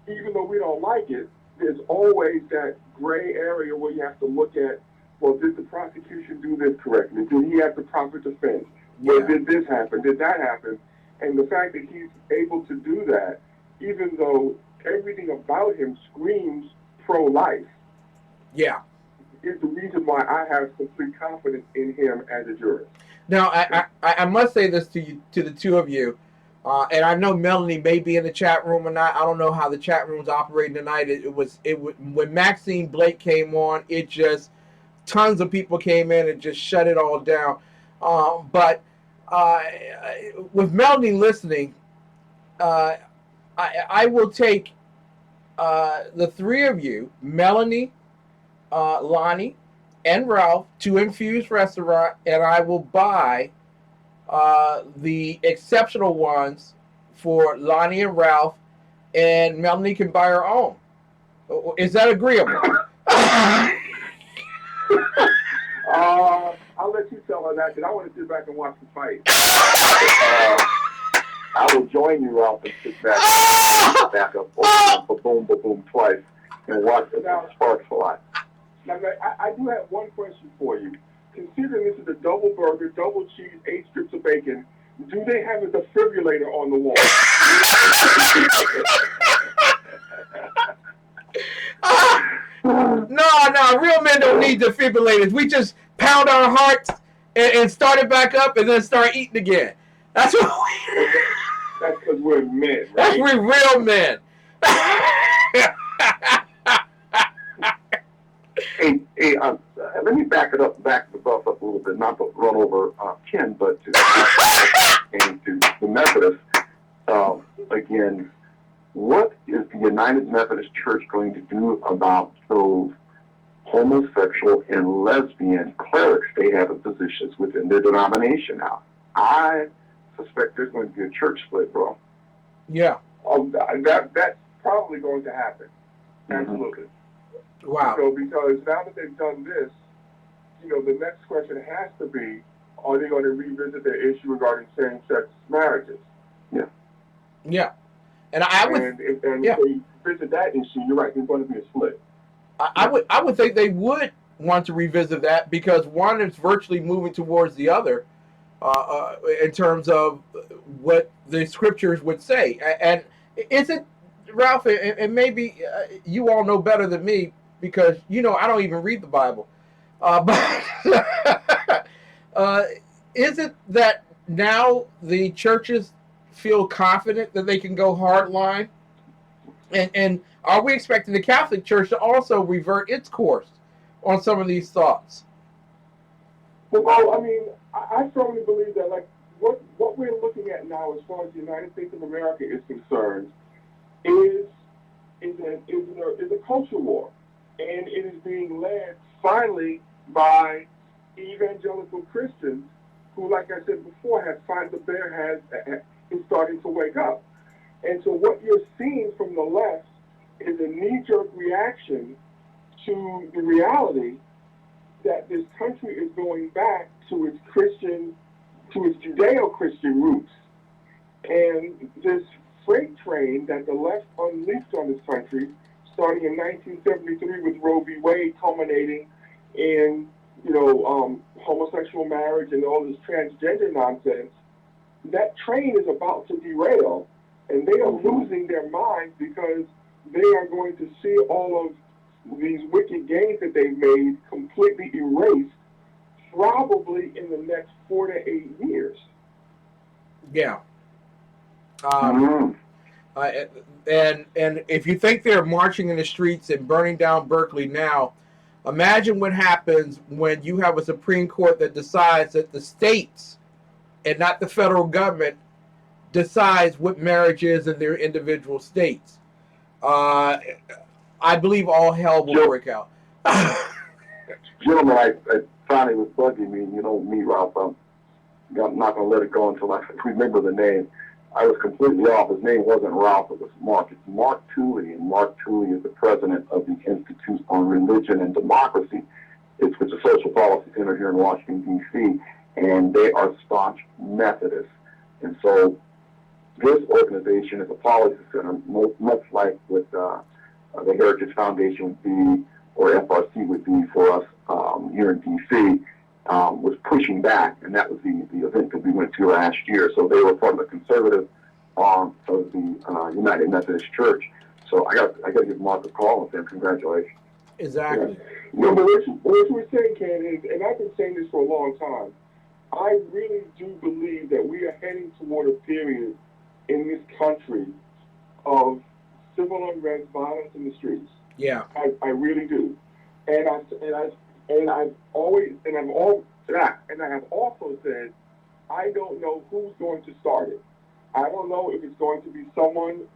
even though we don't like it, there's always that gray area where you have to look at, well, did the prosecution do this correctly? Did he have the proper defense? Well, did this happen? Did that happen? And the fact that he's able to do that, even though everything about him screams pro-life, yeah, is the reason why I have complete confidence in him as a jurist. Now, I must say this to you, to the two of you, and I know Melanie may be in the chat room or not. I don't know how the chat room's operating tonight. It was when Maxine Blake came on, it just tons of people came in and just shut it all down. But with Melanie listening, I will take the three of you, Melanie, Lonnie, and Ralph, to Infused Restaurant, and I will buy the exceptional ones for Lonnie and Ralph, and Melanie can buy her own. Is that agreeable? I'll let you tell her that, because I want to sit back and watch the fight. I will join you, Ralph, and sit back up, boom, boom, twice, and watch the sparks fly. Now, I do have one question for you. Considering this is a double burger, double cheese, 8 strips of bacon, do they have a defibrillator on the wall? No, real men don't need defibrillators. We just pound our hearts and start it back up and then start eating again. That's what That's because we're men, right? That's we're real men. Hey, let me back the bus up a little bit, not to run over Ken, but to the Methodists. Again, what is the United Methodist Church going to do about those homosexual and lesbian clerics they have in positions within their denomination now? I suspect there's going to be a church split, bro. Yeah. That's probably going to happen. Absolutely. Wow. So because now that they've done this, you know, the next question has to be, are they going to revisit their issue regarding same-sex marriages? Yeah. Yeah. And I would. And if they visit that issue, you're right. There's going to be a split. I would think they would want to revisit that, because one is virtually moving towards the other in terms of what the scriptures would say. And is it, Ralph, and maybe you all know better than me, because, you know, I don't even read the Bible. But is it that now the churches feel confident that they can go hard line? And are we expecting the Catholic Church to also revert its course on some of these thoughts? Well, I mean, I strongly believe that, like, what we're looking at now as far as the United States of America is concerned is a culture war. And it is being led finally by evangelical Christians who, like I said before, is starting to wake up. And so what you're seeing from the left is a knee-jerk reaction to the reality that this country is going back to its Judeo-Christian roots. And this freight train that the left unleashed on this country, starting in 1973 with Roe v. Wade, culminating in, homosexual marriage and all this transgender nonsense, that train is about to derail, and they are losing their minds because they are going to see all of these wicked gains that they've made completely erased, probably in the next 4 to 8 years. Yeah. And if you think they're marching in the streets and burning down Berkeley now, imagine what happens when you have a Supreme Court that decides that the states and not the federal government, decides what marriage is in their individual states, I believe all hell will break out. Gentlemen, I finally was bugging me. You know me, Ralph. I'm not going to let it go until I remember the name. I was completely off. His name wasn't Ralph. It was Mark. It's Mark Tooley, and Mark Tooley is the president of the Institute on Religion and Democracy. It's a social policy center here in Washington, D.C., and they are staunch Methodists. And so this organization is a policy center, much like what the Heritage Foundation would be, or FRC would be for us here in D.C., was pushing back, and that was the event that we went to last year. So they were part of the conservative arm of the United Methodist Church. So I got to give Mark a call and say congratulations. Exactly. No, but what we're saying, Ken, is, and I've been saying this for a long time, I really do believe that we are heading toward a period in this country of civil unrest, violence in the streets. Yeah. I really do. And I have also said, I don't know who's going to start it. I don't know if it's going to be someone,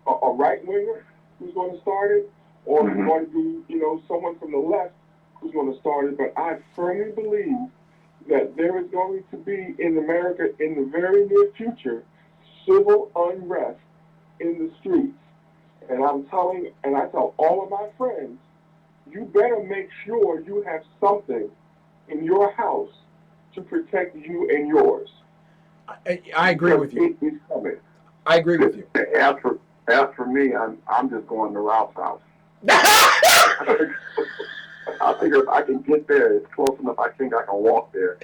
a right winger who's going to start it, or if it's going to be, someone from the left who's going to start it. But I firmly believe that there is going to be in America in the very near future civil unrest in the streets. And I tell all of my friends, you better make sure you have something in your house to protect you and yours. I agree with you. He's coming. I agree with you. As for me, I'm just going to Ralph's house. I figure if I can get there, it's close enough. I think I can walk there.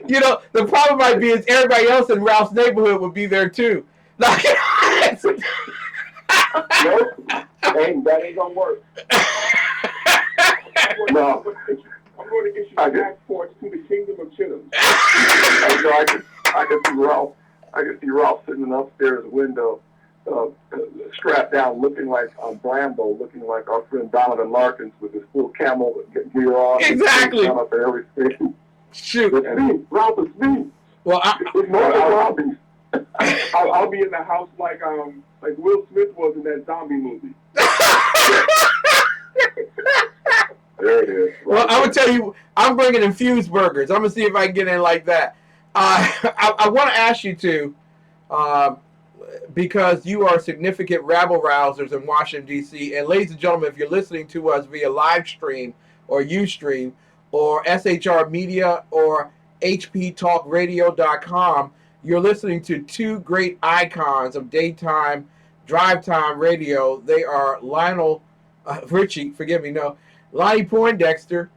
The problem might be is everybody else in Ralph's neighborhood would be there too. Nope. That ain't gonna work. No. I'm going to issue passports to the Kingdom of Chittams. I can see Ralph. I can see Ralph sitting in the upstairs window, strapped down, looking like Brambo, looking like our friend Donovan Larkins with his full camel gear on. Exactly. Up there, everything. Shoot. It's me. Ralph, it's me. Well, I'll be in the house like Will Smith was in that zombie movie. There it is. Well, I would tell you, I'm bringing infused burgers. I'm going to see if I can get in like that. I want to ask you to, because you are significant rabble-rousers in Washington, D.C., and ladies and gentlemen, if you're listening to us via live stream or Ustream or SHR Media or hptalkradio.com, you're listening to two great icons of daytime, drive time radio. They are Lonnie Poindexter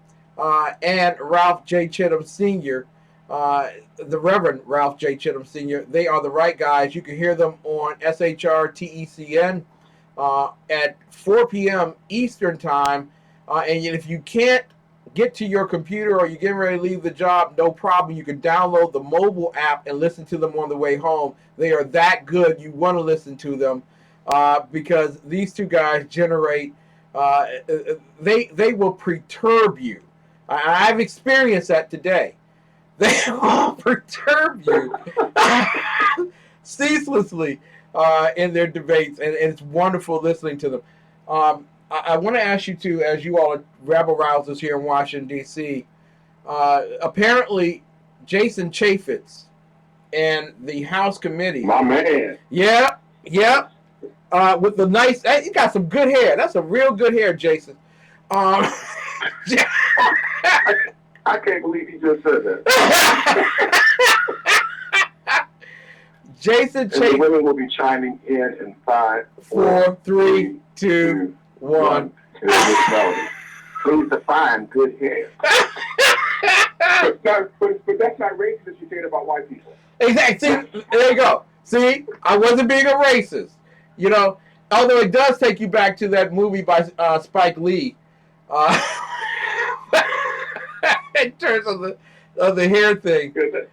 and Ralph J. Chittams Sr., the Reverend Ralph J. Chittams Sr. They are the right guys. You can hear them on SHR TECN at 4 p.m. Eastern Time. And if you can't get to your computer or you're getting ready to leave the job, no problem. You can download the mobile app and listen to them on the way home. They are that good. You want to listen to them because these two guys generate, they will perturb you. I've experienced that today. They will perturb you ceaselessly in their debates, and it's wonderful listening to them. I want to ask you to, as you all are rabble-rousers here in Washington, D.C., apparently Jason Chaffetz and the House committee. My man. Yeah. With the nice, he got some good hair. That's some real good hair, Jason. I can't believe he just said that. Jason Chaffetz. The women will be chiming in 5, 4, 3, 2, 1. Please define good hair. But that's not racist if you say it about white people. Exactly. See, there you go. See, I wasn't being a racist. Although it does take you back to that movie by Spike Lee. In terms of the hair thing. Let's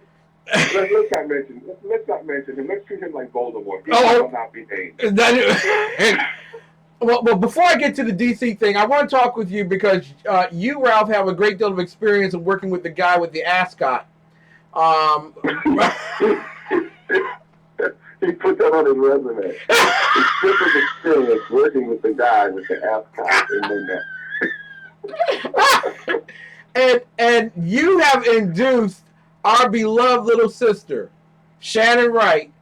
not mention him. Let's treat him like Voldemort. He will not be named. Well, before I get to the DC thing, I want to talk with you because you, Ralph, have a great deal of experience of working with the guy with the ascot. He put that on his resume. His simple experience working with the guy with the ascot in the net. and you have induced our beloved little sister, Shannon Wright,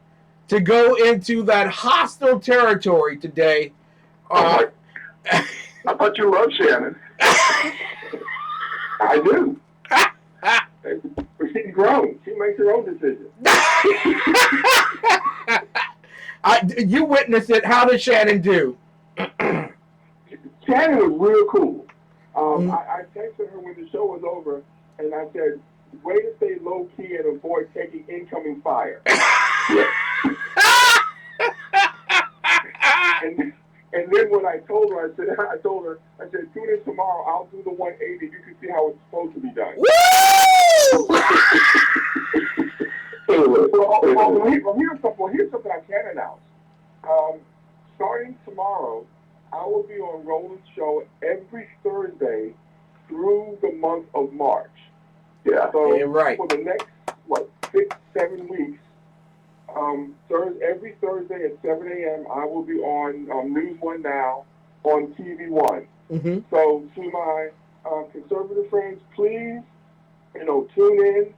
to go into that hostile territory today. I thought you loved Shannon. I do. She's grown. She makes her own decisions. You witnessed it. How did Shannon do? Shannon was real cool. I texted her when the show was over, and I said, way to stay low-key and avoid taking incoming fire. And then when I told her, I said, tune in tomorrow. I'll do the 180. You can see how it's supposed to be done. Woo! Here's something I can announce. Starting tomorrow, I will be on Roland's show every Thursday through the month of March. Yeah. So right. For the next 6-7 weeks, every Thursday at 7 a.m. I will be on NewsOne now on TV1. Mm-hmm. So to my conservative friends, please, tune in,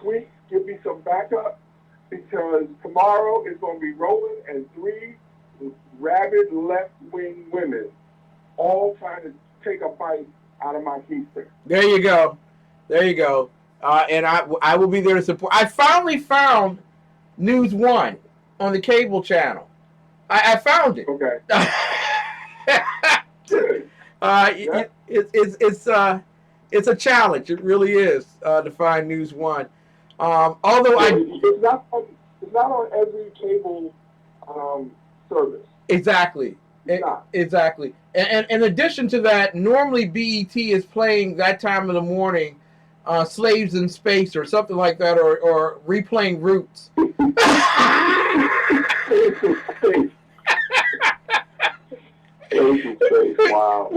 tweet, give me some backup, because tomorrow is going to be Roland and 3 rabid left-wing women all trying to take a bite out of my keister. There you go. And I will be there to support. I finally found NewsOne on the cable channel. I found it. Okay. It's a challenge. It really is to find NewsOne. Although it's not on every cable service. Exactly. Exactly. And in addition to that, normally BET is playing that time of the morning, Slaves in Space or something like that, or replaying Roots. Wow.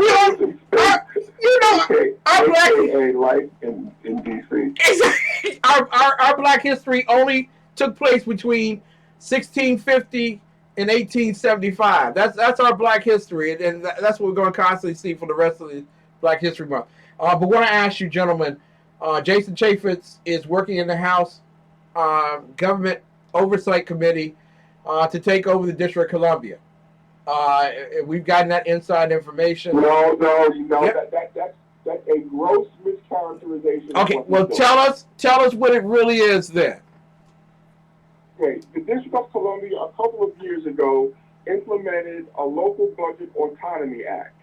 Our black life in DC. Our Black history only took place between 1650 and 1875. That's our Black history, and that's what we're going to constantly see for the rest of the Black History Month. But want to ask you, gentlemen, Jason Chaffetz is working in the House Government Oversight Committee to take over the District of Columbia. We've gotten that inside information. No, Yep. That's a gross mischaracterization. Okay, well, tell us what it really is then. Okay, the District of Columbia a couple of years ago implemented a Local Budget Autonomy Act.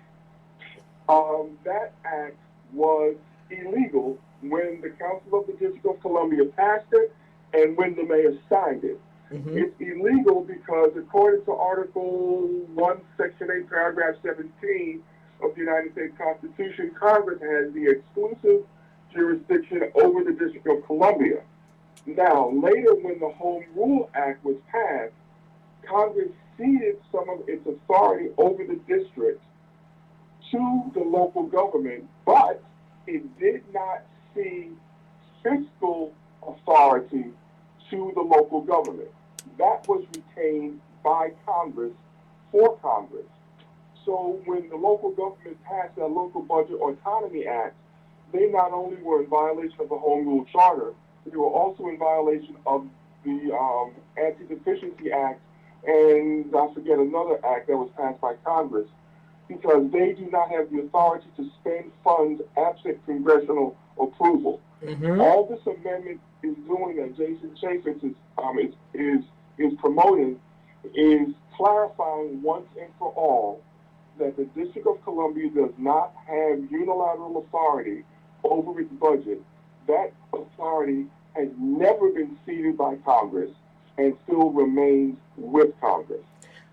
That act was illegal when the Council of the District of Columbia passed it and when the mayor signed it. Mm-hmm. It's illegal because, according to Article 1, Section 8, Paragraph 17 of the United States Constitution, Congress has the exclusive jurisdiction over the District of Columbia. Now, later when the Home Rule Act was passed, Congress ceded some of its authority over the district to the local government, but it did not cede fiscal authority to the local government. That was retained by Congress for Congress. So when the local government passed that Local Budget Autonomy Act, they not only were in violation of the Home Rule Charter, they were also in violation of the Anti-Deficiency Act, and I forget another act that was passed by Congress, because they do not have the authority to spend funds absent congressional approval. Mm-hmm. All this amendment is doing, that Jason Chaffetz is promoting, is clarifying once and for all that the District of Columbia does not have unilateral authority over its budget. That authority has never been ceded by Congress and still remains with Congress.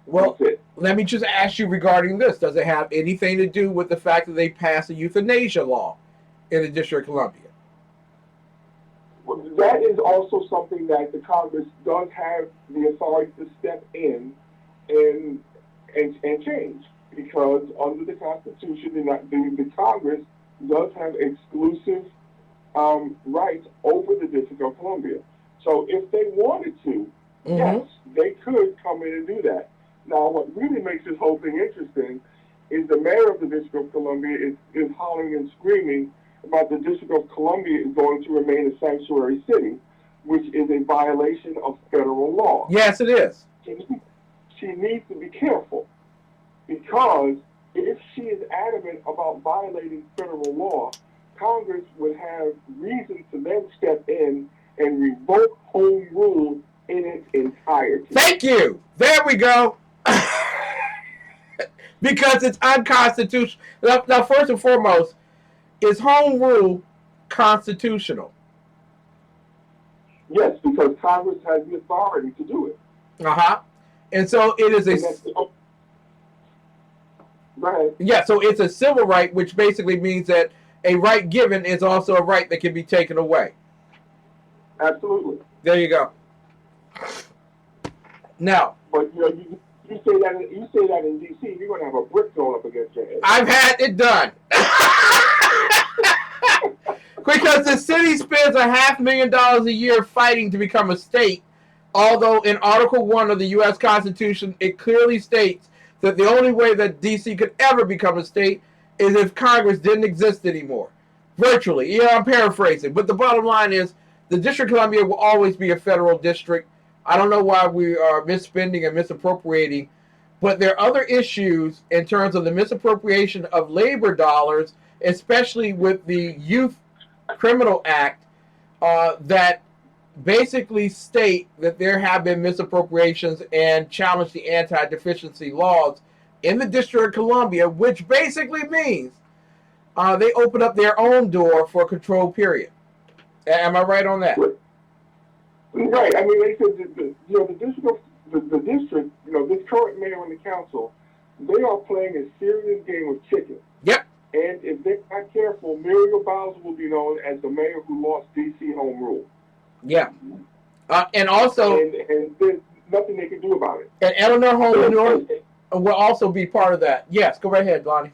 Well, let me just ask you regarding this. Does it have anything to do with the fact that they passed a euthanasia law in the District of Columbia? Well, that is also something that the Congress does have the authority to step in and change, because under the Constitution, the Congress does have exclusive rights over the District of Columbia. So if they wanted to, yes, they could come in and do that. Now, what really makes this whole thing interesting is the mayor of the District of Columbia is hollering and screaming about the District of Columbia is going to remain a sanctuary city, which is a violation of federal law. Yes, it is. She needs to be careful, because if she is adamant about violating federal law, Congress would have reason to then step in and revoke home rule in its entirety. Thank you. There we go. Because it's unconstitutional. Now, first and foremost, is home rule constitutional? Yes, because Congress has the authority to do it. And so it is yeah, so it's a civil right, which basically means that a right given is also a right that can be taken away. Absolutely. There you go. Now, but you say that in D.C., you're going to have a brick thrown up against your head. I've had it done. Because the city spends $500,000 a year fighting to become a state, although in Article 1 of the U.S. Constitution, it clearly states that the only way that D.C. could ever become a state is if Congress didn't exist anymore. Virtually. Yeah, I'm paraphrasing. But the bottom line is the District of Columbia will always be a federal district. I don't know why we are misspending and misappropriating, but there are other issues in terms of the misappropriation of labor dollars, especially with the Youth Criminal Act, that basically state that there have been misappropriations and challenge the anti-deficiency laws in the District of Columbia, which basically means they open up their own door for a control period. Am I right on that? Right. I mean, they said the district, this current mayor and the council, they are playing a serious game of chicken. Yep. And if they're not careful, Muriel Bowser will be known as the mayor who lost D.C. home rule. Yeah. And also... And there's nothing they can do about it. And Eleanor Holmes will also be part of that. Yes, go right ahead, Lonnie.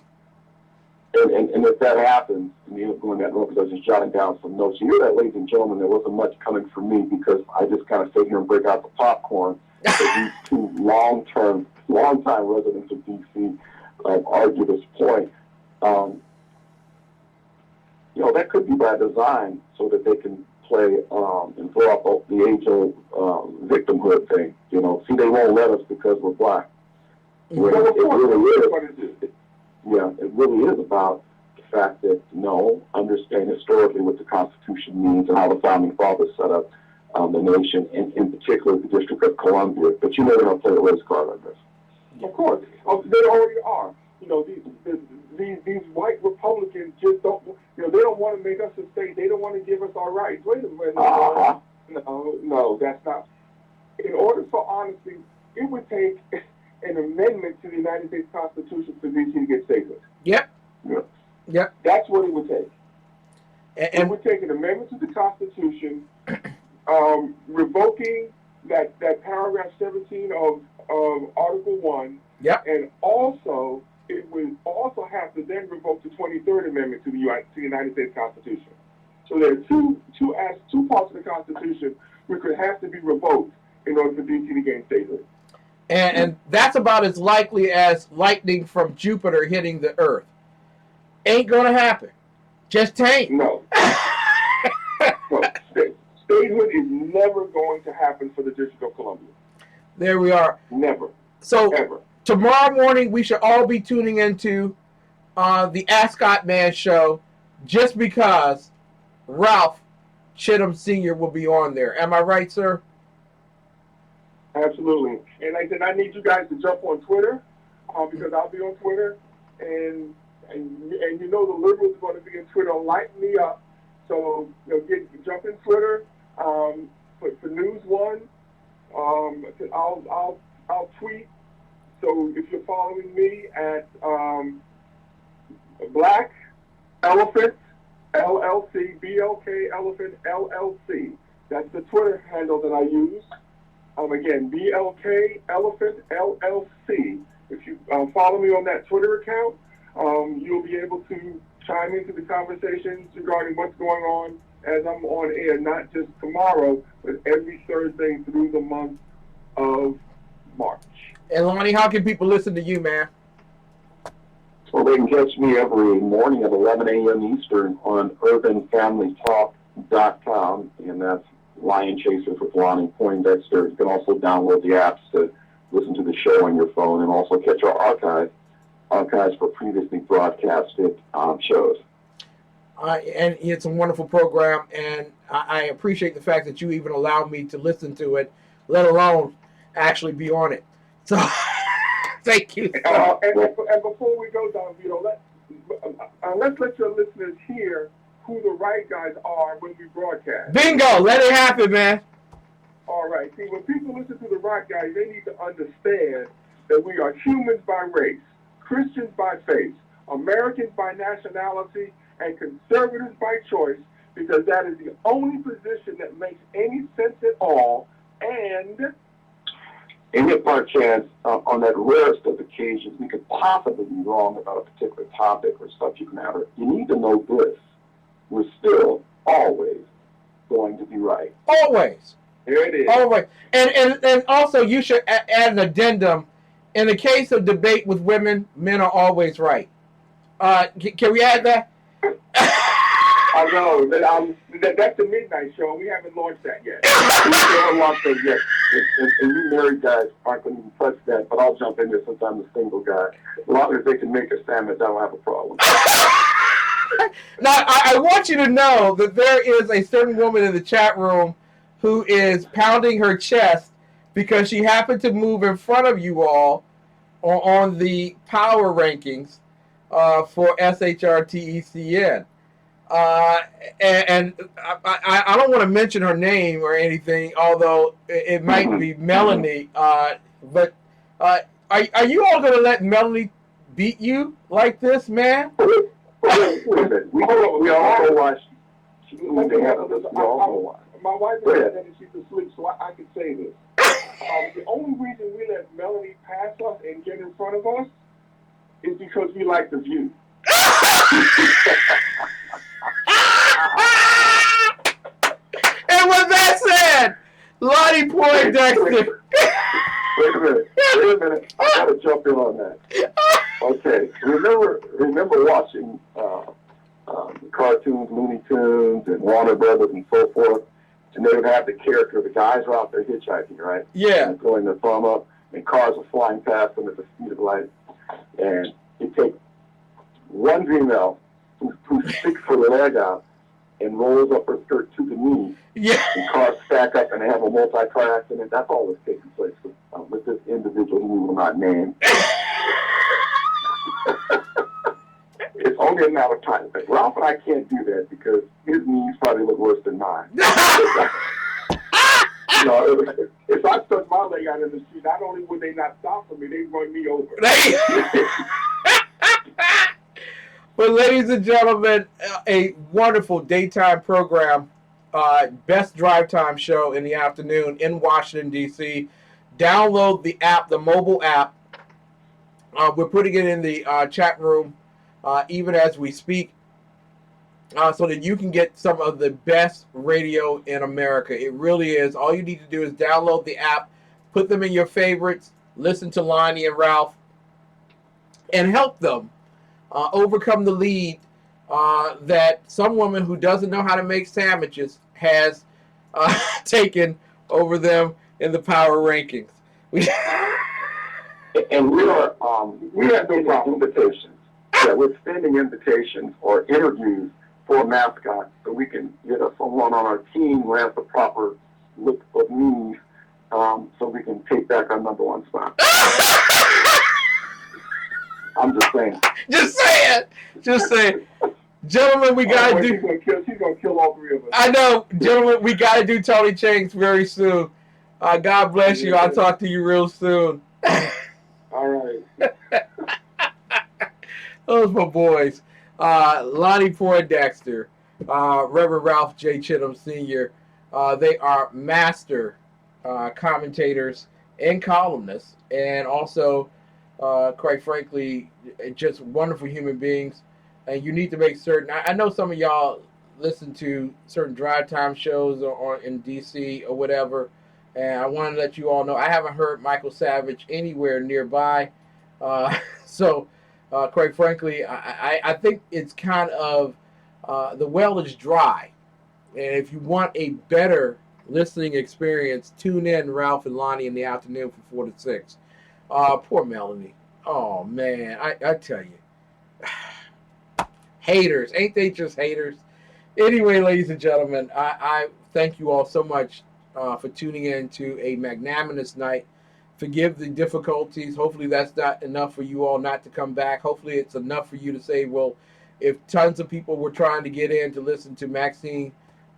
And if that happens, and you end up going that road, because I was just jotting down some notes. You hear that, ladies and gentlemen, there wasn't much coming from me, because I just kind of sit here and break out the popcorn. These two long-time residents of D.C. Argue this point. That could be by design, so that they can play and throw up the age-old victimhood thing. See, they won't let us because we're black. When it really is about the fact that, understand historically what the Constitution means and how the Founding Fathers set up the nation, and in particular the District of Columbia. But they're going to play a race card on this. Of course. They already are. These white Republicans just don't, they don't want to make us a state. They don't want to give us our rights. Wait a minute. No, that's not. In order for honesty, it would take an amendment to the United States Constitution for D.C. to get statehood. Yep. Yep. That's what it would take. It would take an amendment to the Constitution, revoking that paragraph 17 of Article 1. Yep. And also, it would also have to then revoke the 23rd Amendment to the United States Constitution. So there are two parts of the Constitution which would have to be revoked in order for D.C. to gain statehood. And that's about as likely as lightning from Jupiter hitting the Earth. Ain't gonna happen. Just ain't. No. Statehood is never going to happen for the District of Columbia. There we are. Never. So ever. Tomorrow morning we should all be tuning into the Ascot Man show, just because Ralph Chittams Sr. will be on there. Am I right, sir? Absolutely. And I said, I need you guys to jump on Twitter, because I'll be on Twitter, and the liberals are going to be in Twitter, light me up. So jump in Twitter for NewsOne. I'll tweet. So if you're following me at Black Elephant LLC, BLK Elephant LLC, that's the Twitter handle that I use. Again, BLK Elephant LLC. If you follow me on that Twitter account, you'll be able to chime into the conversations regarding what's going on as I'm on air, not just tomorrow, but every Thursday through the month of March. And Lonnie, how can people listen to you, man? Well, they can catch me every morning at 11 a.m. Eastern on urbanfamilytalk.com, and that's Lion Chasers with Lonnie Poindexter. You can also download the apps to listen to the show on your phone, and also catch our archives for previously broadcasted shows. And it's a wonderful program, and I appreciate the fact that you even allowed me to listen to it, let alone actually be on it. So, thank you. And before we go, Don Vito, let's let your listeners hear who the right guys are when we broadcast. Bingo! Let it happen, man. All right. See, when people listen to the right guys, they need to understand that we are humans by race, Christians by faith, Americans by nationality, and conservatives by choice, because that is the only position that makes any sense at all. And if by chance, on that rarest of occasions, we could possibly be wrong about a particular topic or subject matter, you need to know this. We're still always going to be right. Always. There it is. Always. And also, you should add an addendum. In the case of debate with women, men are always right. Can we add that? I know. That's the midnight show. We haven't launched that yet. We haven't launched that yet. And you married guys aren't going to even touch that, but I'll jump in there since I'm the single guy. As long as they can make a sandwich, I don't have a problem. Now, I want you to know that there is a certain woman in the chat room who is pounding her chest because she happened to move in front of you all on the power rankings for SHRTECN. And I don't want to mention her name or anything, although it might be Melanie. But are you all going to let Melanie beat you like this, man? Wait a minute. We also watch. My wife is dead and she's asleep, so I can say this. The only reason we let Melanie pass us and get in front of us is because we like the view. And with that said, Lonnie Poindexter. Wait a minute. I gotta jump in on that. Okay. Remember watching cartoons, Looney Tunes, and Warner Brothers and so forth, and they would have the character, the guys are out there hitchhiking, right? Yeah. And throwing their thumb up, and cars are flying past them at the speed of light. And you take one female who sticks her leg out and rolls up her skirt to the knee. Yeah. And cars stack up and they have a multi-car accident. That's all that's taking place with this individual who we will not name. It's only a matter of time. But Ralph and I can't do that because his knees probably look worse than mine. If I stuck my leg out in the street, not only would they not stop for me, they'd run me over. But ladies and gentlemen, a wonderful daytime program, best drive time show in the afternoon in Washington, D.C. Download the app, the mobile app. We're putting it in the chat room even as we speak so that you can get some of the best radio in America. It really is. All you need to do is download the app, put them in your favorites, listen to Lonnie and Ralph, and help them overcome the lead that some woman who doesn't know how to make sandwiches has taken over them in the power rankings. And we are extending invitations. Yeah, we're extending invitations or interviews for mascots so we can get someone on our team who has the proper look of knees so we can take back our number one spot. I'm just saying. Just saying. Gentlemen, we got to do... She's going to kill all three of us. I know. Gentlemen, we got to do Tony Changs very soon. God bless you. I'll talk to you real soon. All right. Those my boys. Lonnie Poindexter, Reverend Ralph J. Chittams Sr. They are master commentators and columnists, and also, quite frankly, just wonderful human beings. And you need to make certain. I know some of y'all listen to certain drive time shows or in DC or whatever. And I want to let you all know I haven't heard Michael Savage anywhere nearby. So, quite frankly, I think it's kind of the well is dry. And if you want a better listening experience, tune in Ralph and Lonnie in the afternoon from 4 to 6. Poor Melanie. Oh, man. I tell you. Haters. Ain't they just haters? Anyway, ladies and gentlemen, I thank you all so much for tuning in to a magnanimous night. Forgive the difficulties. Hopefully that's not enough for you all not to come back. Hopefully it's enough for you to say, well, if tons of people were trying to get in to listen to Maxine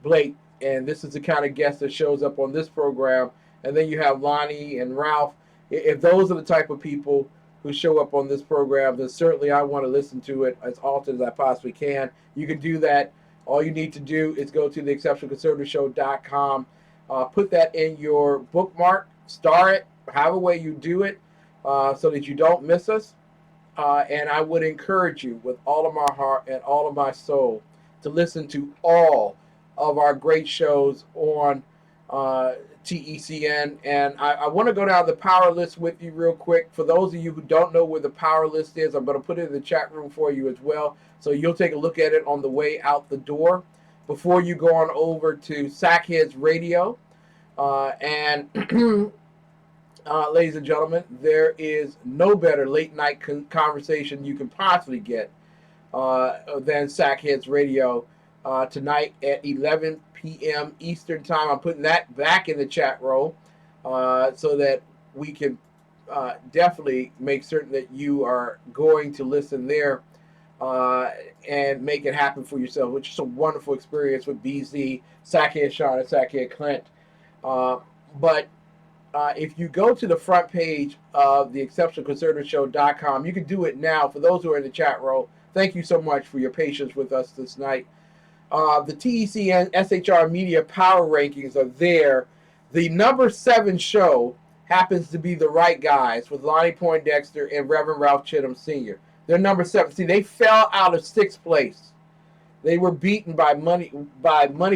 Blake, and this is the kind of guest that shows up on this program, and then you have Lonnie and Ralph, if those are the type of people who show up on this program, then certainly I want to listen to it as often as I possibly can. You can do that. All you need to do is go to theexceptionalconservativeshow.com, put that in your bookmark, star it, however way you do it, so that you don't miss us. And I would encourage you with all of my heart and all of my soul to listen to all of our great shows on TECN. And I want to go down the power list with you real quick. For those of you who don't know where the power list is, I'm going to put it in the chat room for you as well. So you'll take a look at it on the way out the door before you go on over to Sackheads Radio. Ladies and gentlemen, there is no better late night conversation you can possibly get than Sackheads Radio tonight at 11 p.m. Eastern Time. I'm putting that back in the chat room so that we can definitely make certain that you are going to listen there and make it happen for yourself, which is a wonderful experience with BZ, Sackhead Sean, and Sackhead Clint. But if you go to the front page of the exceptionalconservativeshow.com, you can do it now. For those who are in the chat row, thank you so much for your patience with us this night. The TECN SHR Media Power Rankings are there. The number 7 show happens to be The Right Guys with Lonnie Poindexter and Reverend Ralph Chittams Sr. They're number 7. See, they fell out of 6th place. They were beaten by Money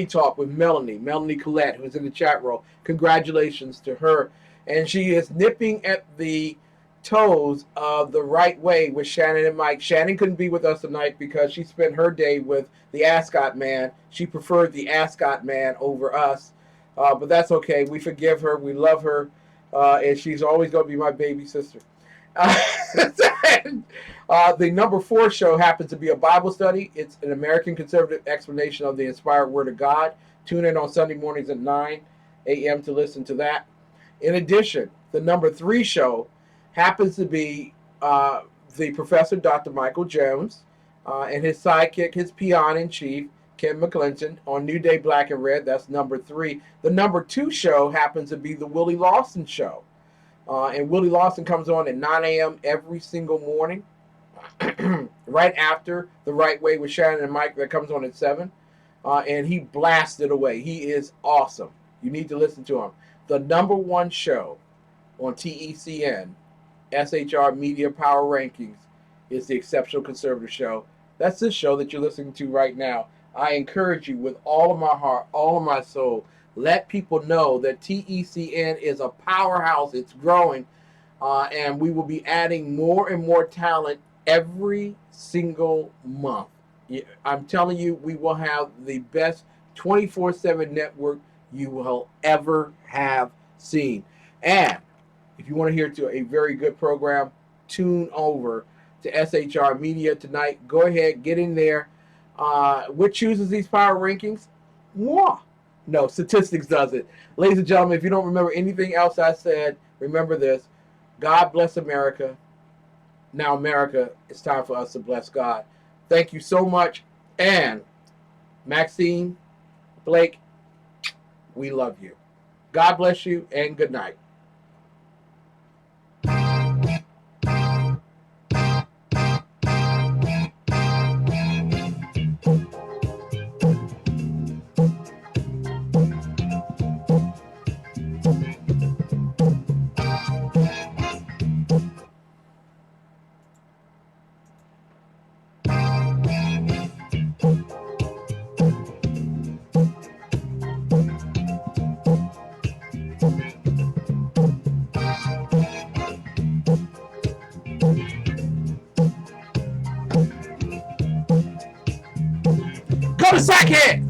Talk with Melanie Collette, who's in the chat row. Congratulations to her. And she is nipping at the toes of The Right Way with Shannon and Mike. Shannon couldn't be with us tonight because she spent her day with the Ascot Man. She preferred the Ascot Man over us. But that's okay. We forgive her. We love her. And she's always going to be my baby sister. The number 4 show happens to be a Bible study. It's an American conservative explanation of the inspired Word of God. Tune in on Sunday mornings at 9 a.m. to listen to that. In addition, the number 3 show happens to be the Professor Dr. Michael Jones and his sidekick, his peon-in-chief, Ken McClinton, on New Day Black and Red. That's number 3. The number 2 show happens to be the Willie Lawson Show. And Willie Lawson comes on at 9 a.m. every single morning, right after The Right Way with Shannon and Mike that comes on at 7. And he blasted away. He is awesome. You need to listen to him. The number 1 show on TECN, SHR Media Power Rankings, is the Exceptional Conservative Show. That's this show that you're listening to right now. I encourage you with all of my heart, all of my soul, let people know that TECN is a powerhouse. It's growing, and we will be adding more and more talent every single month. I'm telling you, we will have the best 24/7 network you will ever have seen. And if you want to hear to a very good program, tune over to SHR Media tonight. Go ahead, get in there. What chooses these power rankings? Moi. No, statistics does it. Ladies and gentlemen, if you don't remember anything else I said, remember this. God bless America. Now, America, it's time for us to bless God. Thank you so much. And Maxine, Blake, we love you. God bless you and good night. on the sidekick.